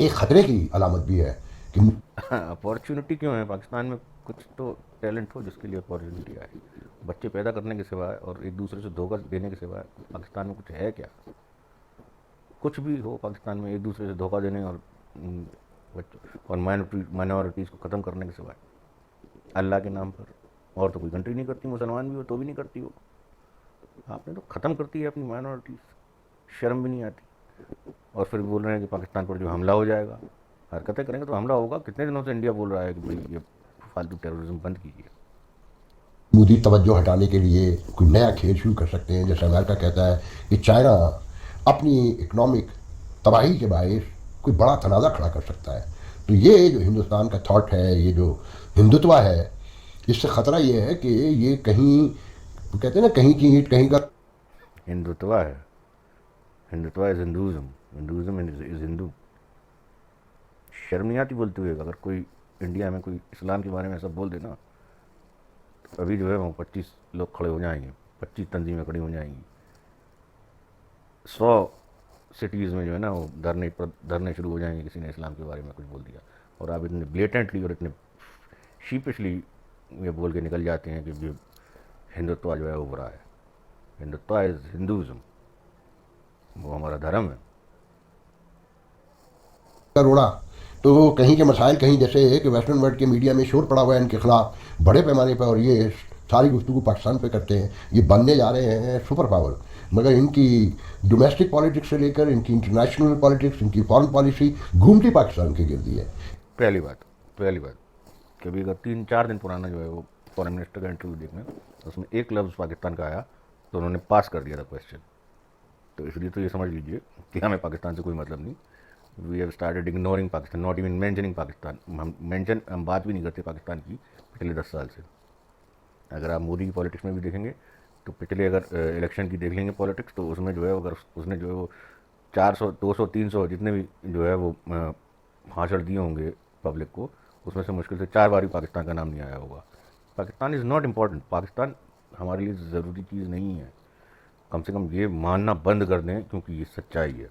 एक खतरे की अलामत भी है कि अपॉर्चुनिटी क्यों है? पाकिस्तान में कुछ तो टैलेंट हो जिसके लिए अपॉर्चुनिटी आए। बच्चे पैदा करने के सिवाय और एक दूसरे से धोखा देने के सिवाय पाकिस्तान में कुछ है क्या? कुछ भी हो पाकिस्तान में एक दूसरे से धोखा देने और बच्चों और माइनॉरिटीज़ को ख़त्म करने के सिवाय अल्लाह के नाम पर और तो कोई कंट्री नहीं करती, मुसलमान भी हो तो भी नहीं करती हो। आपने तो ख़त्म करती है अपनी माइनॉरिटीज़, शर्म भी नहीं आती। और फिर बोल रहे हैं कि पाकिस्तान पर जो हमला हो जाएगा, हरकतें करेंगे तो हमला होगा। कितने दिनों से इंडिया बोल रहा है कि भाई ये फालतू टेररिज्म बंद कीजिए। मोदी तवज्जो हटाने के लिए कोई नया खेल शुरू कर सकते हैं। जैसे अमेरिका कहता है कि चाइना अपनी इकोनॉमिक तबाही के बायस कोई बड़ा तनाज़ा खड़ा कर सकता है। तो ये जो हिंदुस्तान का थॉट है, ये जो हिंदुत्व है, इससे ख़तरा ये है कि ये कहीं, कहते हैं ना, कहीं की ईंट कहीं का। हिंदुत्व है, Hindutva is Hinduism, Hinduism is Hindu. शर्म नहीं आती बोलते हुए? अगर कोई इंडिया में कोई इस्लाम के बारे में ऐसा बोल देना तो अभी जो है वो 25 लोग खड़े हो जाएंगे, 25 तंजीमें खड़ी हो जाएंगी। 100 सिटीज़ में जो है ना वो धरने शुरू हो जाएंगे किसी ने इस्लाम के बारे में कुछ बोल दिया, और आप इतने ब्लेटेंटली और इतने शीपिशली ये बोल के निकल जाते हैं कि ये हिंदुत्व जो है वो बुरा है। हिंदुत्व इज़ हिंदुज़म, वो हमारा धर्म है। करोड़ा तो कहीं के मसाइल कहीं जैसे है कि वेस्टर्न वर्ल्ड के मीडिया में शोर पड़ा हुआ है इनके खिलाफ बड़े पैमाने पर, और ये सारी गुफ्तगू पाकिस्तान पे करते हैं। ये बनने जा रहे हैं सुपर पावर, मगर इनकी डोमेस्टिक पॉलिटिक्स से लेकर इनकी इंटरनेशनल पॉलिटिक्स, इनकी फॉरेन पॉलिसी घूमती पाकिस्तान की गिरदी है। पहली बात कि अभी अगर 3-4 दिन पुराना जो है वो फॉरेन मिनिस्टर का इंटरव्यू देखना, उसमें एक लफ्ज़ पाकिस्तान का आया तो उन्होंने पास कर दिया था क्वेश्चन। तो इसलिए तो ये समझ लीजिए कि हमें पाकिस्तान से कोई मतलब नहीं। We have started ignoring Pakistan, not even mentioning Pakistan. हम बात भी नहीं करते पाकिस्तान की पिछले 10 साल से। अगर आप मोदी की पॉलिटिक्स में भी देखेंगे तो पिछले अगर इलेक्शन की देख लेंगे पॉलिटिक्स, तो उसमें जो है अगर उसने जो है वो 400, 200, 300 जितने भी जो है वो भाषण दिए होंगे पब्लिक को, उसमें से मुश्किल से 4 बार ही पाकिस्तान का नाम नहीं आया होगा। Pakistan is not important, Pakistan हमारे लिए ज़रूरी चीज़ नहीं है। कम से कम ये मानना बंद कर दें, क्योंकि ये सच्चाई है।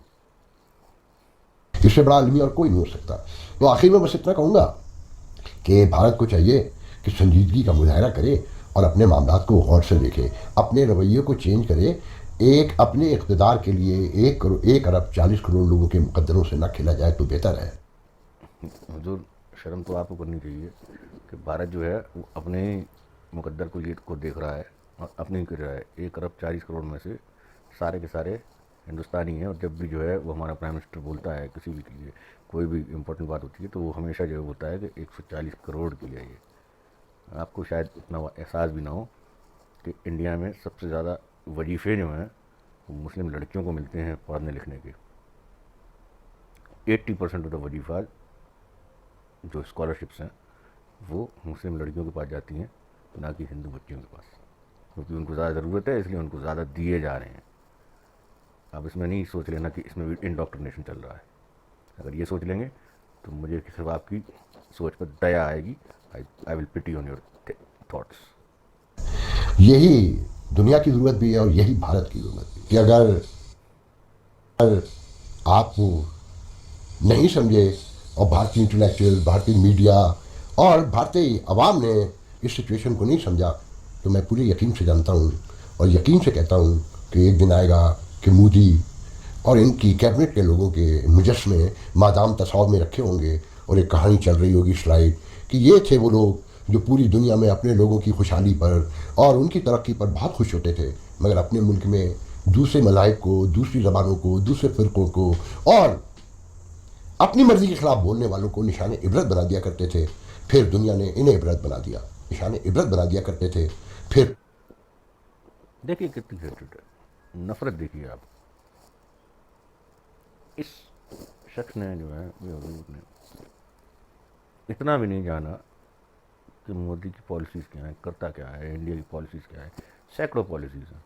इससे बड़ा आदमी और कोई नहीं हो सकता। तो आखिर में बस इतना कहूँगा कि भारत को चाहिए कि संजीदगी का मुजाहरा करे और अपने मामलात को गौर से देखे, अपने रवैये को चेंज करे। एक अपने इक़्तिदार के लिए 1 अरब 40 करोड़ लोगों के मुकद्दरों से न खेला जाए तो बेहतर है। हुजूर, शर्म तो आपको करनी चाहिए कि भारत जो है वो अपने मुकद्दर को देख रहा है और अपनी कर रहा है। 1 अरब 40 करोड़ में से सारे के सारे हिंदुस्तानी हैं, और जब भी जो है वो हमारा प्राइम मिनिस्टर बोलता है किसी भी के लिए कोई भी इम्पोर्टेंट बात होती है तो वो हमेशा जो है बोलता है कि 140 करोड़ की है ये। आपको शायद इतना एहसास भी ना हो कि इंडिया में सबसे ज़्यादा वजीफ़े जो हैं वो मुस्लिम लड़कियों को मिलते हैं पढ़ने लिखने के। 80% ऑफ द वजीफ़ा जो स्कॉलरशिप्स हैं वो मुस्लिम लड़कियों के पास जाती हैं, ना कि हिंदू बच्चियों के पास, क्योंकि उनको ज़्यादा ज़रूरत है, इसलिए उनको ज़्यादा दिए जा रहे हैं। आप इसमें नहीं सोच लेना कि इसमें भी इंडोक्ट्रिनेशन चल रहा है। अगर ये सोच लेंगे तो मुझे सिर्फ आपकी सोच पर दया आएगी। I will pity on your thoughts. यही दुनिया की ज़रूरत भी है और यही भारत की ज़रूरत भी है कि अगर आप नहीं समझे और भारतीय इंटेलेक्चुअल, भारतीय मीडिया और भारतीय अवाम ने इस सिचुएशन को नहीं समझा, तो मैं पूरे यकीन से जानता हूँ और यकीन से कहता हूँ कि एक दिन आएगा कि मोदी और इनकी कैबिनेट के लोगों के मुजस्मे मादाम तस्वीर में रखे होंगे और एक कहानी चल रही होगी स्लाइड कि ये थे वो लोग जो पूरी दुनिया में अपने लोगों की खुशहाली पर और उनकी तरक्की पर बहुत खुश होते थे, मगर अपने मुल्क में दूसरे मज़ाहिब को, दूसरी ज़बानों को, दूसरे फ़िरक़ों को और अपनी मर्ज़ी के ख़िलाफ़ बोलने वालों को निशान इबरत बना दिया करते थे। फिर दुनिया ने इन्हें इबरत बना दिया, निशान इबरत बना दिया करते थे। फिर देखिए कितनी हेट्रेड है, नफ़रत देखिए आप। इस शख्स ने जो है ने इतना भी नहीं जाना कि मोदी की पॉलिसीज़ क्या हैं, करता क्या है, इंडिया की पॉलिसीज़ क्या है। सैकड़ों पॉलिसीज़ हैं,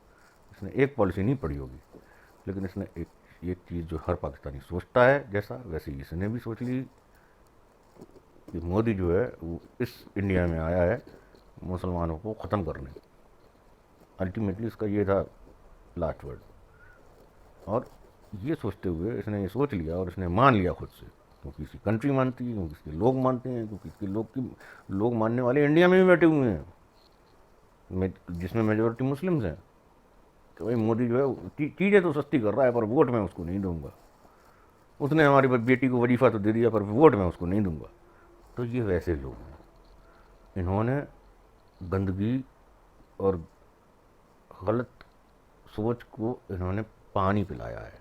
इसने एक पॉलिसी नहीं पढ़ी होगी, लेकिन इसने एक चीज़ जो हर पाकिस्तानी सोचता है जैसा, वैसे ही इसने भी सोच ली कि मोदी जो है वो इस इंडिया में आया है मुसलमानों को ख़त्म करने। अल्टीमेटली इसका ये था लास्ट वर्ड, और ये सोचते हुए इसने ये सोच लिया और इसने मान लिया खुद से, क्योंकि इसकी कंट्री मानती है, क्योंकि इसके लोग मानते हैं, क्योंकि इसके लोग मानने वाले इंडिया में भी बैठे हुए हैं, जिसमें मेजॉरिटी मुस्लिम्स हैं। तो भाई मोदी जो है चीज़ें तो सस्ती कर रहा है, पर वोट मैं उसको नहीं दूंगा। उसने हमारी बेटी को वजीफ़ा तो दे दिया, पर वोट मैं उसको नहीं दूंगा। तो ये वैसे लोग हैं, इन्होंने गंदगी और गलत सोच को इन्होंने पानी पिलाया है,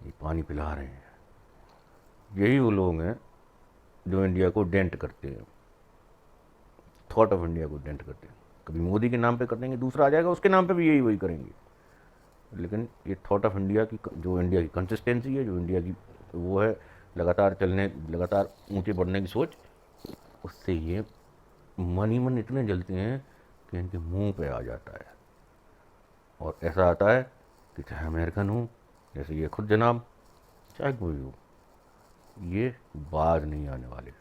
ये पानी पिला रहे हैं। यही वो लोग हैं जो इंडिया को डेंट करते हैं, थॉट ऑफ इंडिया को डेंट करते हैं। कभी मोदी के नाम पे कर देंगे, दूसरा आ जाएगा उसके नाम पे भी वही करेंगे, लेकिन ये थॉट ऑफ इंडिया की जो इंडिया की कंसिस्टेंसी है, जो इंडिया की वो है लगातार ऊंचे बढ़ने की सोच, उससे ये मन ही मन इतने जलते हैं कि इनके मुंह पे आ जाता है। और ऐसा आता है कि चाहे अमेरिकन हो, जैसे ये खुद जनाब, चाहे कोई हो, ये बाज नहीं आने वाले।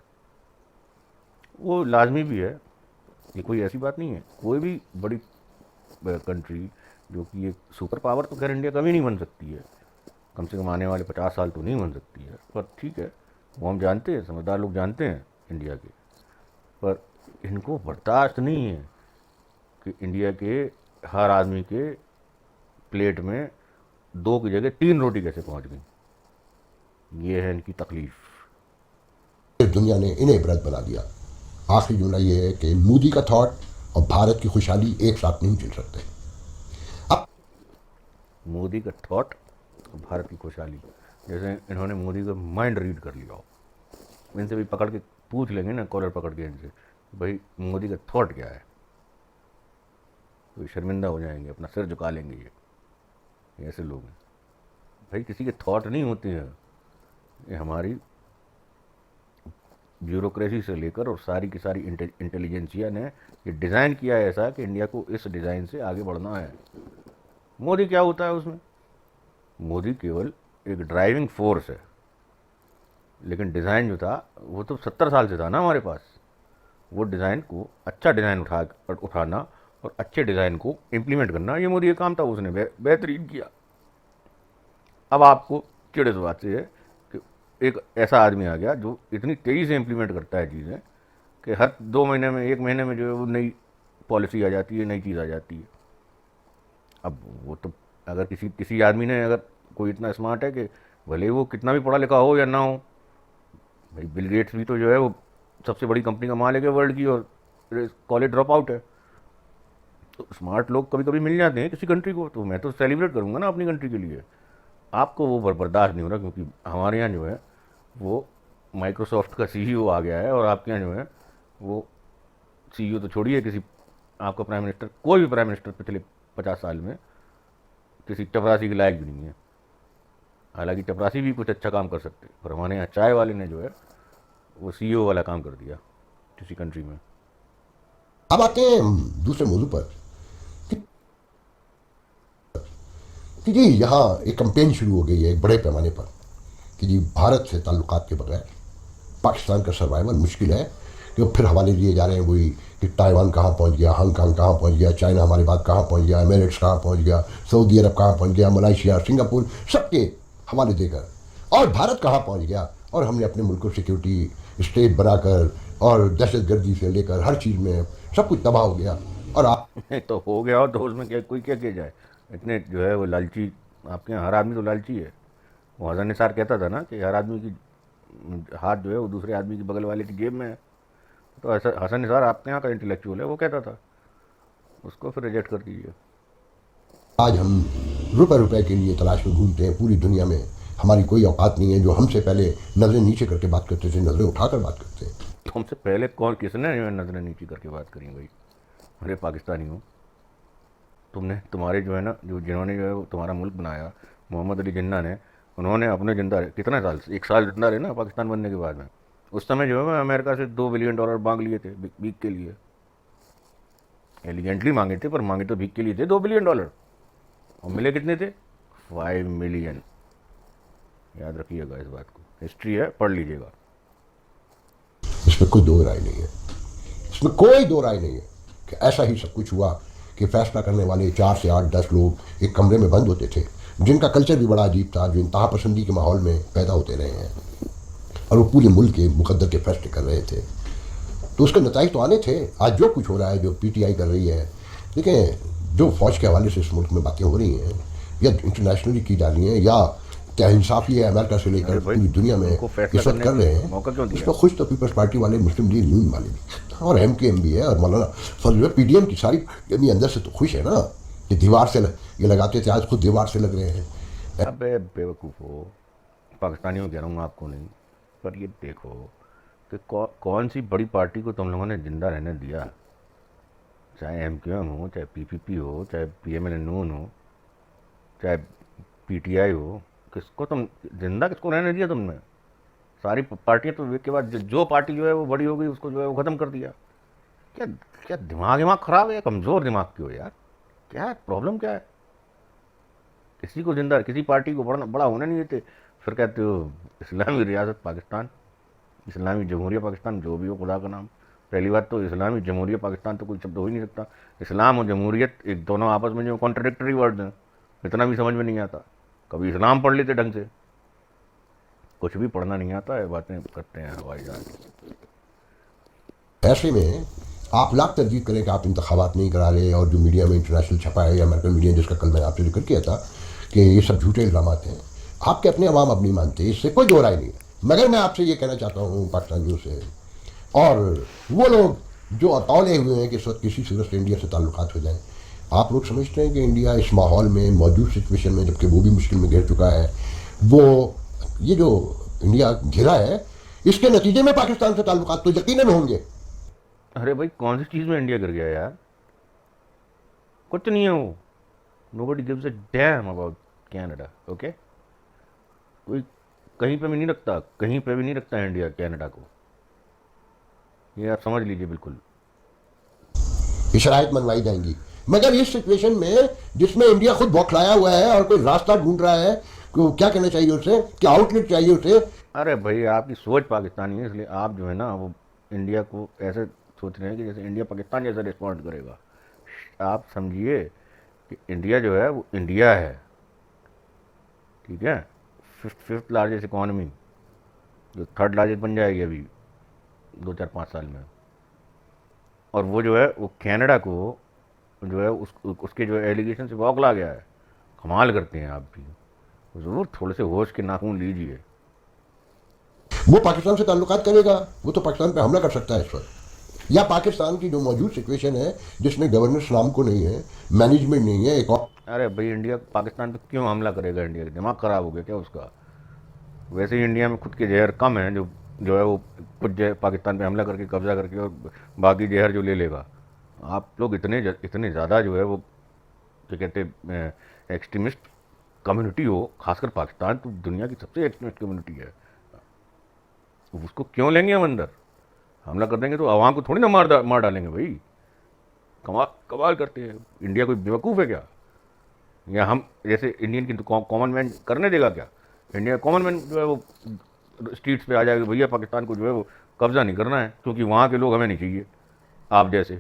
वो लाजमी भी है, ये कोई ऐसी बात नहीं है। कोई भी बड़ी कंट्री जो कि एक सुपर पावर तो खैर इंडिया कभी नहीं बन सकती है, कम से कम आने वाले 50 साल तो नहीं बन सकती है, पर ठीक है, वो हम जानते हैं, समझदार लोग जानते हैं इंडिया के। पर इनको बर्दाश्त नहीं है कि इंडिया के हर आदमी के प्लेट में 2 की जगह 3 रोटी कैसे पहुंच गई। ये है इनकी तकलीफ। इस दुनिया ने इन्हें इबरत बना दिया। आखिरी जुमला ये है कि मोदी का थॉट और भारत की खुशहाली एक साथ नहीं चल सकते। अब मोदी का थॉट और भारत की खुशहाली, जैसे इन्होंने मोदी का माइंड रीड कर लिया हो। इनसे भी पकड़ के पूछ लेंगे ना, कॉलर पकड़ के इनसे, भाई मोदी का थॉट क्या है, तो शर्मिंदा हो जाएंगे, अपना सिर झुका लेंगे। ये ऐसे लोग हैं भाई, किसी के थॉट नहीं होते हैं। ये हमारी ब्यूरोक्रेसी से लेकर और सारी की सारी इंटेलिजेंसिया ने ये डिज़ाइन किया है ऐसा कि इंडिया को इस डिज़ाइन से आगे बढ़ना है। मोदी क्या होता है उसमें? मोदी केवल एक ड्राइविंग फोर्स है, लेकिन डिज़ाइन जो था वो तो 70 साल से था ना हमारे पास। वो डिज़ाइन को, अच्छा डिज़ाइन उठाना और अच्छे डिज़ाइन को इम्प्लीमेंट करना, ये मोदी का काम था। उसने बेहतरीन किया। अब आपको चिड़ इस बात से है कि एक ऐसा आदमी आ गया जो इतनी तेज़ी से इम्प्लीमेंट करता है चीज़ें कि हर 2 महीने में, 1 महीने में जो है वो नई पॉलिसी आ जाती है, नई चीज़ आ जाती है। अब वो तो अगर किसी आदमी ने, अगर कोई इतना स्मार्ट है कि भले वो कितना भी पढ़ा लिखा हो या ना हो, भाई बिल गेट्स भी तो जो है वो सबसे बड़ी कंपनी का मालिक है वर्ल्ड की, और कॉलेज ड्रॉप आउट है। तो स्मार्ट लोग कभी कभी मिल जाते हैं किसी कंट्री को, तो मैं तो सेलिब्रेट करूँगा ना अपनी कंट्री के लिए। आपको वो बर्दाश्त नहीं हो रहा, क्योंकि हमारे यहाँ जो है वो माइक्रोसॉफ्ट का सीईओ आ गया है, और आपके यहाँ जो है वो सीईओ तो छोड़िए, किसी आपका प्राइम मिनिस्टर, कोई भी प्राइम मिनिस्टर पिछले 50 साल में किसी चपरासी के लायक भी नहीं है। हालांकि चपरासी भी कुछ अच्छा काम कर सकते, पर हमारे यहाँ चाय वाले ने जो है वो सीईओ वाला काम कर दिया किसी कंट्री में। अब आते हैं दूसरे मौजू पर कि जी यहाँ एक कैंपेन शुरू हो गई है एक बड़े पैमाने पर कि जी भारत से ताल्लुकात के बगैर पाकिस्तान का सर्वाइवल मुश्किल है। कि फिर हवाले दिए जा रहे हैं वही कि ताइवान कहाँ पहुँच गया, हांगकांग कहाँ पहुँच गया, चाइना हमारे बाद कहाँ पहुँच गया, एमिरेट्स कहाँ पहुँच गया, सऊदी अरब कहाँ पहुँच गया, मलेशिया, सिंगापुर, सबके हवाले देकर, और भारत कहाँ पहुँच गया। और हमने अपने मुल्क को सिक्योरिटी स्टेट बनाकर और दहशत गर्दी से लेकर हर चीज़ में सब कुछ तबाह हो गया। और आप तो हो गया हो तो उसमें क्या, कोई क्या किया जाए। इतने जो है वो लालची, आपके यहाँ हर आदमी तो लालची है। वो हसन निसार कहता था ना कि हर आदमी की हाथ जो है वो दूसरे आदमी की बगल वाले की जेब में है। तो ऐसा हसन निसार आपके यहाँ का इंटेलेक्चुअल है, वो कहता था, उसको फिर रिजेक्ट कर दीजिए। आज हम रुपए के लिए तलाश में घूमते हैं पूरी दुनिया में। हमारी कोई औकात नहीं है। जो हमसे पहले नज़रें नीचे करके बात करते थे, नज़रें उठाकर बात करते हैं। तो हमसे पहले कौन, किसने नज़रें नीची करके बात करी भाई? अरे पाकिस्तानी हो तुम्हारे जो है ना, जिन्होंने जो है वो तुम्हारा मुल्क बनाया, मोहम्मद अली जिन्ना ने, उन्होंने अपने जिंदा कितने साल, 1 साल जिंदा रहे ना पाकिस्तान बनने के बाद में। उस समय जो है वो अमेरिका से $2 बिलियन मांग लिए थे भीख के लिए। एलिगेंटली मांगे थे, पर मांगे तो भीख के लिए थे $2 बिलियन, और मिले कितने थे? 5 मिलियन। याद रखिएगा इस बात को, हिस्ट्री है, पढ़ लीजिएगा। इसमें कोई दो राय नहीं है, इसमें कोई दो राय नहीं है कि ऐसा ही सब कुछ हुआ कि फैसला करने वाले 4 से 8 10 लोग एक कमरे में बंद होते थे, जिनका कल्चर भी बड़ा अजीब था, जो इंतहा पसंदी के माहौल में पैदा होते रहे हैं, और वो पूरे मुल्क के मुकद्दर के फैसले कर रहे थे। तो उसके नताइज तो आने थे। आज जो कुछ हो रहा है, जो पीटीआई कर रही है, देखें जो फौज के हवाले से इस मुल्क में बातें हो रही हैं या इंटरनेशनली की जा रही हैं या इंसाफी है अमेरिका से लेकर पूरी दुनिया में इस वक्त कर रहे हैं, उसमें खुश तो पीपल्स पार्टी वाले, मुस्लिम लीग यूनियन वाले भी, और MKM भी है, और मौलाना फजल PDM की सारी यानी अंदर से तो खुश है ना कि दीवार से ये लगाते थे, आज खुद दीवार से लग रहे हैं। अबे बेवकूफ़ हो, पाकिस्तानियों कह रहा हूँ आपको नहीं, पर ये देखो कि कौन सी बड़ी पार्टी को तुम लोगों ने जिंदा रहने दिया। चाहे MKM हो, चाहे PPP हो, चाहे PML नून हो, चाहे PTI हो, किसको तुम जिंदा, किसको रहने दिया तुमने? सारी पार्टियां तो एक के बाद जो पार्टी जो है वो बड़ी हो गई, उसको जो है वो ख़त्म कर दिया। क्या क्या दिमाग ख़राब है या कमज़ोर दिमाग की हो यार? क्या है प्रॉब्लम, क्या है? किसी को जिंदा, किसी पार्टी को बड़ा होने नहीं देते, फिर कहते हो इस्लामी रियासत पाकिस्तान, इस्लामी जमहूरिया पाकिस्तान, जो भी हो खुदा का नाम। पहली बात तो इस्लामी जमहूरिया पाकिस्तान तो कोई शब्द हो ही नहीं सकता। इस्लाम और जमहूरियत एक दोनों आपस में जो कॉन्ट्रडिक्टरी वर्ड हैं, इतना भी समझ में नहीं आता। कभी इस्लाम पढ़ लेते ढंग से, कुछ भी पढ़ना नहीं आता है, बातें करते हैं हवाई जहाज। ऐसे में आप लाख तरजीह करें कि आप इंतखाबात नहीं करा रहे, और जो मीडिया में इंटरनेशनल छपा है या अमेरिकन मीडिया, जिसका कल मैंने आपसे जिक्र किया था कि ये सब झूठे इल्ज़ाम हैं, आपके अपने अवाम अब नहीं मानते, इससे कोई दो राय नहीं है। मगर मैं आपसे ये कहना चाहता हूँ पाकिस्तानियों से, और वो लोग जो अतौले हुए हैं कि इस वक्त किसी सूरत से इंडिया से ताल्लुकात हो जाएं, आप लोग समझते हैं कि इंडिया इस माहौल में, मौजूद सिचुएशन में, जबकि वो भी मुश्किल में घिर चुका है, वो ये जो इंडिया घिरा है, इसके नतीजे में पाकिस्तान से ताल्लुकात तो यकीनन होंगे। अरे भाई कौन सी चीज़ में इंडिया गिर गया यार, कुछ नहीं है वो। Nobody gives a damn about Canada, okay. कोई कहीं पे भी नहीं रखता, कहीं पे भी नहीं रखता है इंडिया कनाडा को, ये आप समझ लीजिए बिल्कुल। ये शराइत मनवाई जाएंगी, मगर इस सिचुएशन में जिसमें इंडिया खुद बौखलाया हुआ है और कोई रास्ता ढूंढ रहा है, तो क्या कहना चाहिए उसे, क्या आउटलेट चाहिए उसे। अरे भाई आपकी सोच पाकिस्तानी है, इसलिए आप जो है ना वो इंडिया को ऐसे सोच रहे हैं कि जैसे इंडिया पाकिस्तान जैसा रिस्पॉन्ड करेगा। आप समझिए कि इंडिया जो है वो इंडिया है, ठीक है। फिफ्थ लार्जेस्ट इकॉनमी, जो थर्ड लार्जेस्ट बन जाएगी अभी 2-4-5 साल में। और वो जो है वो कनाडा को जो है उसके जो एलिगेशन से बौखला गया है। कमाल करते हैं आप भी, ज़रूर थोड़े से होश के नाखून लीजिए। वो पाकिस्तान से ताल्लुकात करेगा, वो तो पाकिस्तान पे हमला कर सकता है इस वक्त, या पाकिस्तान की जो मौजूद सिचुएशन है जिसमें गवर्नेंस नाम को नहीं है, मैनेजमेंट नहीं है, एक और। अरे भाई इंडिया पाकिस्तान पे क्यों हमला करेगा, इंडिया का दिमाग ख़राब हो गया क्या उसका। वैसे ही इंडिया में खुद के जहर कम है, जो है वो खुद पाकिस्तान पे हमला करके कब्जा करके और बाकी जहर जो ले लेगा। आप लोग इतने ज़्यादा जो है वो क्या कहते हैं एक्सट्रीमिस्ट कम्युनिटी हो, खासकर पाकिस्तान तो दुनिया की सबसे एक्सट्रीमिस्ट कम्युनिटी है, उसको क्यों लेंगे हम अंदर। हमला कर देंगे तो आवाम को थोड़ी ना मार डालेंगे भाई। कमाल कमाल करते हैं। इंडिया कोई बेवकूफ़ है क्या, या हम जैसे इंडियन की कॉमन मैन करने देगा क्या। इंडिया कॉमन मैन जो है वो स्ट्रीट्स पे आ जाएगा, भैया पाकिस्तान को जो है वो कब्ज़ा नहीं करना है, क्योंकि वहाँ के लोग हमें नहीं चाहिए आप जैसे।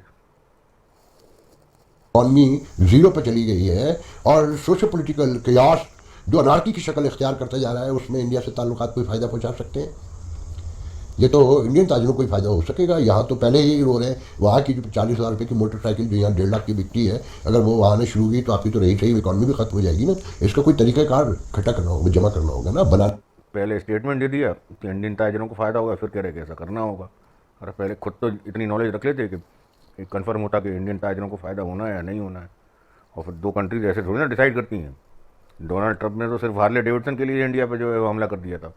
इकॉनमी जीरो पर चली गई है, और सोशो पोलिटिकल कयास जो अनार्की की शक्ल इख्तियार करता जा रहा है, उसमें इंडिया से ताल्लुकात कोई फ़ायदा पहुंचा सकते हैं। ये तो इंडियन ताजिरों को ही फ़ायदा हो सकेगा। यहाँ तो पहले ही रो रहे हैं, वहाँ की जो 40,000 रुपये की मोटरसाइकिल जो यहाँ 1.5 लाख की बिकती है, अगर वो वहाँ आने शुरू हुई तो आपकी तो रही सही इकॉनमी भी खत्म हो जाएगी ना। इसका कोई तरीक़ाकार इकट्ठा करना होगा, जमा करना होगा ना, बना। पहले स्टेटमेंट दे दिया कि इंडियन ताजरों को फ़ायदा होगा, फिर कह रहे कि ऐसा करना होगा। अरे पहले खुद तो इतनी नॉलेज रख लेते कि कन्फर्म होता कि इंडियन ताजरों को फ़ायदा होना है या नहीं होना है। और फिर दो कंट्रीज ऐसे थोड़ी ना डिसाइड करती हैं। डोनाल्ड ट्रंप ने तो सिर्फ हार्ले डेविडसन के लिए इंडिया पे जो है वो हमला कर दिया था,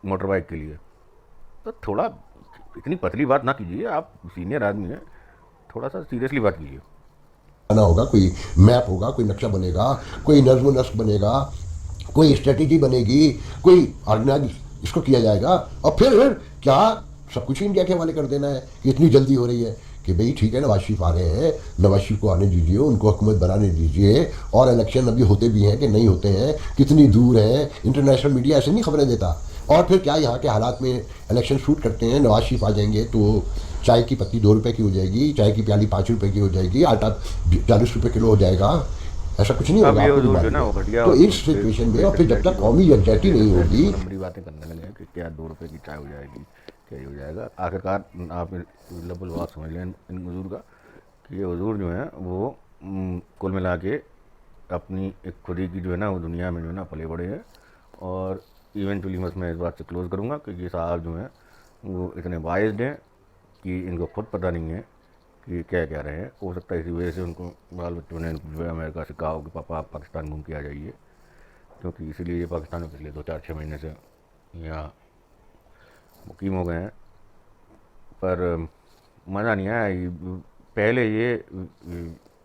मोटर बाइक के लिए। तो थोड़ा इतनी पतली बात ना कीजिए, आप सीनियर आदमी हैं, थोड़ा सा सीरियसली बात कीजिए। बना होगा, कोई मैप होगा, कोई नक्शा बनेगा, कोई नज़्म नस्क बनेगा, कोई स्ट्रेटेजी बनेगी, कोई ऑर्गेनाइज इसको किया जाएगा, और फिर क्या सब कुछ ही इंडिया के हवाले कर देना है कि इतनी जल्दी हो रही है कि भाई ठीक है नवाज शरीफ आ रहे हैं, नवाज शरीफ को आने दीजिए, उनको हुकूमत बनाने दीजिए, और इलेक्शन अभी होते भी हैं कि नहीं होते हैं, कितनी दूर हैं, इंटरनेशनल मीडिया ऐसे नहीं खबरें देता। और फिर क्या यहाँ के हालात में इलेक्शन शूट करते हैं, नवाज शरीफ आ जाएंगे तो चाय की पत्ती 2 रुपये की हो जाएगी, चाय की प्याली 5 रुपये की हो जाएगी, आटा 40 रुपये किलो हो जाएगा। ऐसा कुछ नहीं होगा आपको भी मालूम है। तो इस सिचुएशन में, और फिर जब तक कौमी यकजहती नहीं होगी, लंबी बातें करने लगे कि क्या 2 रुपये की चाय हो जाएगी, क्या हो जाएगा। आखिरकार आप लबुल बात समझ लें इन हुजूर का कि ये हुजूर जो है वो कुल मिला के अपनी एक खुदी की जो है ना वो दुनिया में जो है ना पले बड़े हैं। और इवेंचुअली बस मैं इस बात से क्लोज़ करूँगा कि ये साहब जो हैं वो इतने बाइस्ड हैं कि इनको खुद पता नहीं है कि क्या कह रहे हैं। हो सकता है इसी वजह से उनको बाल बच्चों ने जो है अमेरिका से कहा हो कि पापा आप पाकिस्तान घूम के आ जाइए, क्योंकि इसीलिए ये पाकिस्तान में पिछले 2-4-6 महीने से यहाँ मुकीम हो गए हैं। पर मज़ा नहीं आया। पहले ये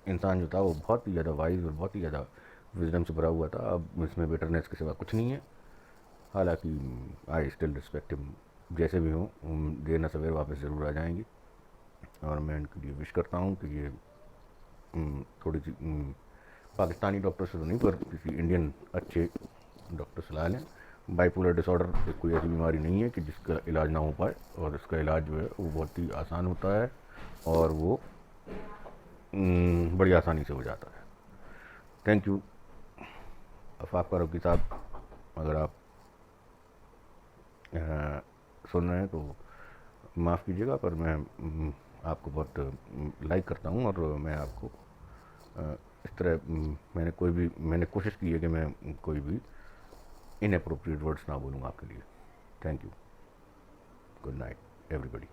इंसान जो था वो बहुत ही ज़्यादा वाइज और बहुत ही ज़्यादा विजडम से भरा हुआ था, अब इसमें बेटरनेस के सिवा कुछ नहीं है। हालांकि आई स्टिल रिस्पेक्ट हिम, जैसे भी हों देर न सवेर वापस ज़रूर आ जाएंगी। और मैं इनके लिए विश करता हूँ कि ये थोड़ी सी पाकिस्तानी डॉक्टर से तो नहीं पर किसी इंडियन अच्छे डॉक्टर सलाह लें। बाइपोलर डिसऑर्डर एक कोई ऐसी बीमारी नहीं है कि जिसका इलाज ना हो पाए, और इसका इलाज जो है वो बहुत ही आसान होता है और वो बड़ी आसानी से हो जाता है। Thank you. आफाक फारूकी साहब, अगर आप सुन रहे हैं तो माफ़ कीजिएगा, पर मैं आपको बहुत लाइक करता हूँ और मैं आपको इस तरह मैंने कोशिश की है कि मैं कोई भी इनअप्रोप्रिएट वर्ड्स ना बोलूँ आपके लिए। Thank you. Good night everybody.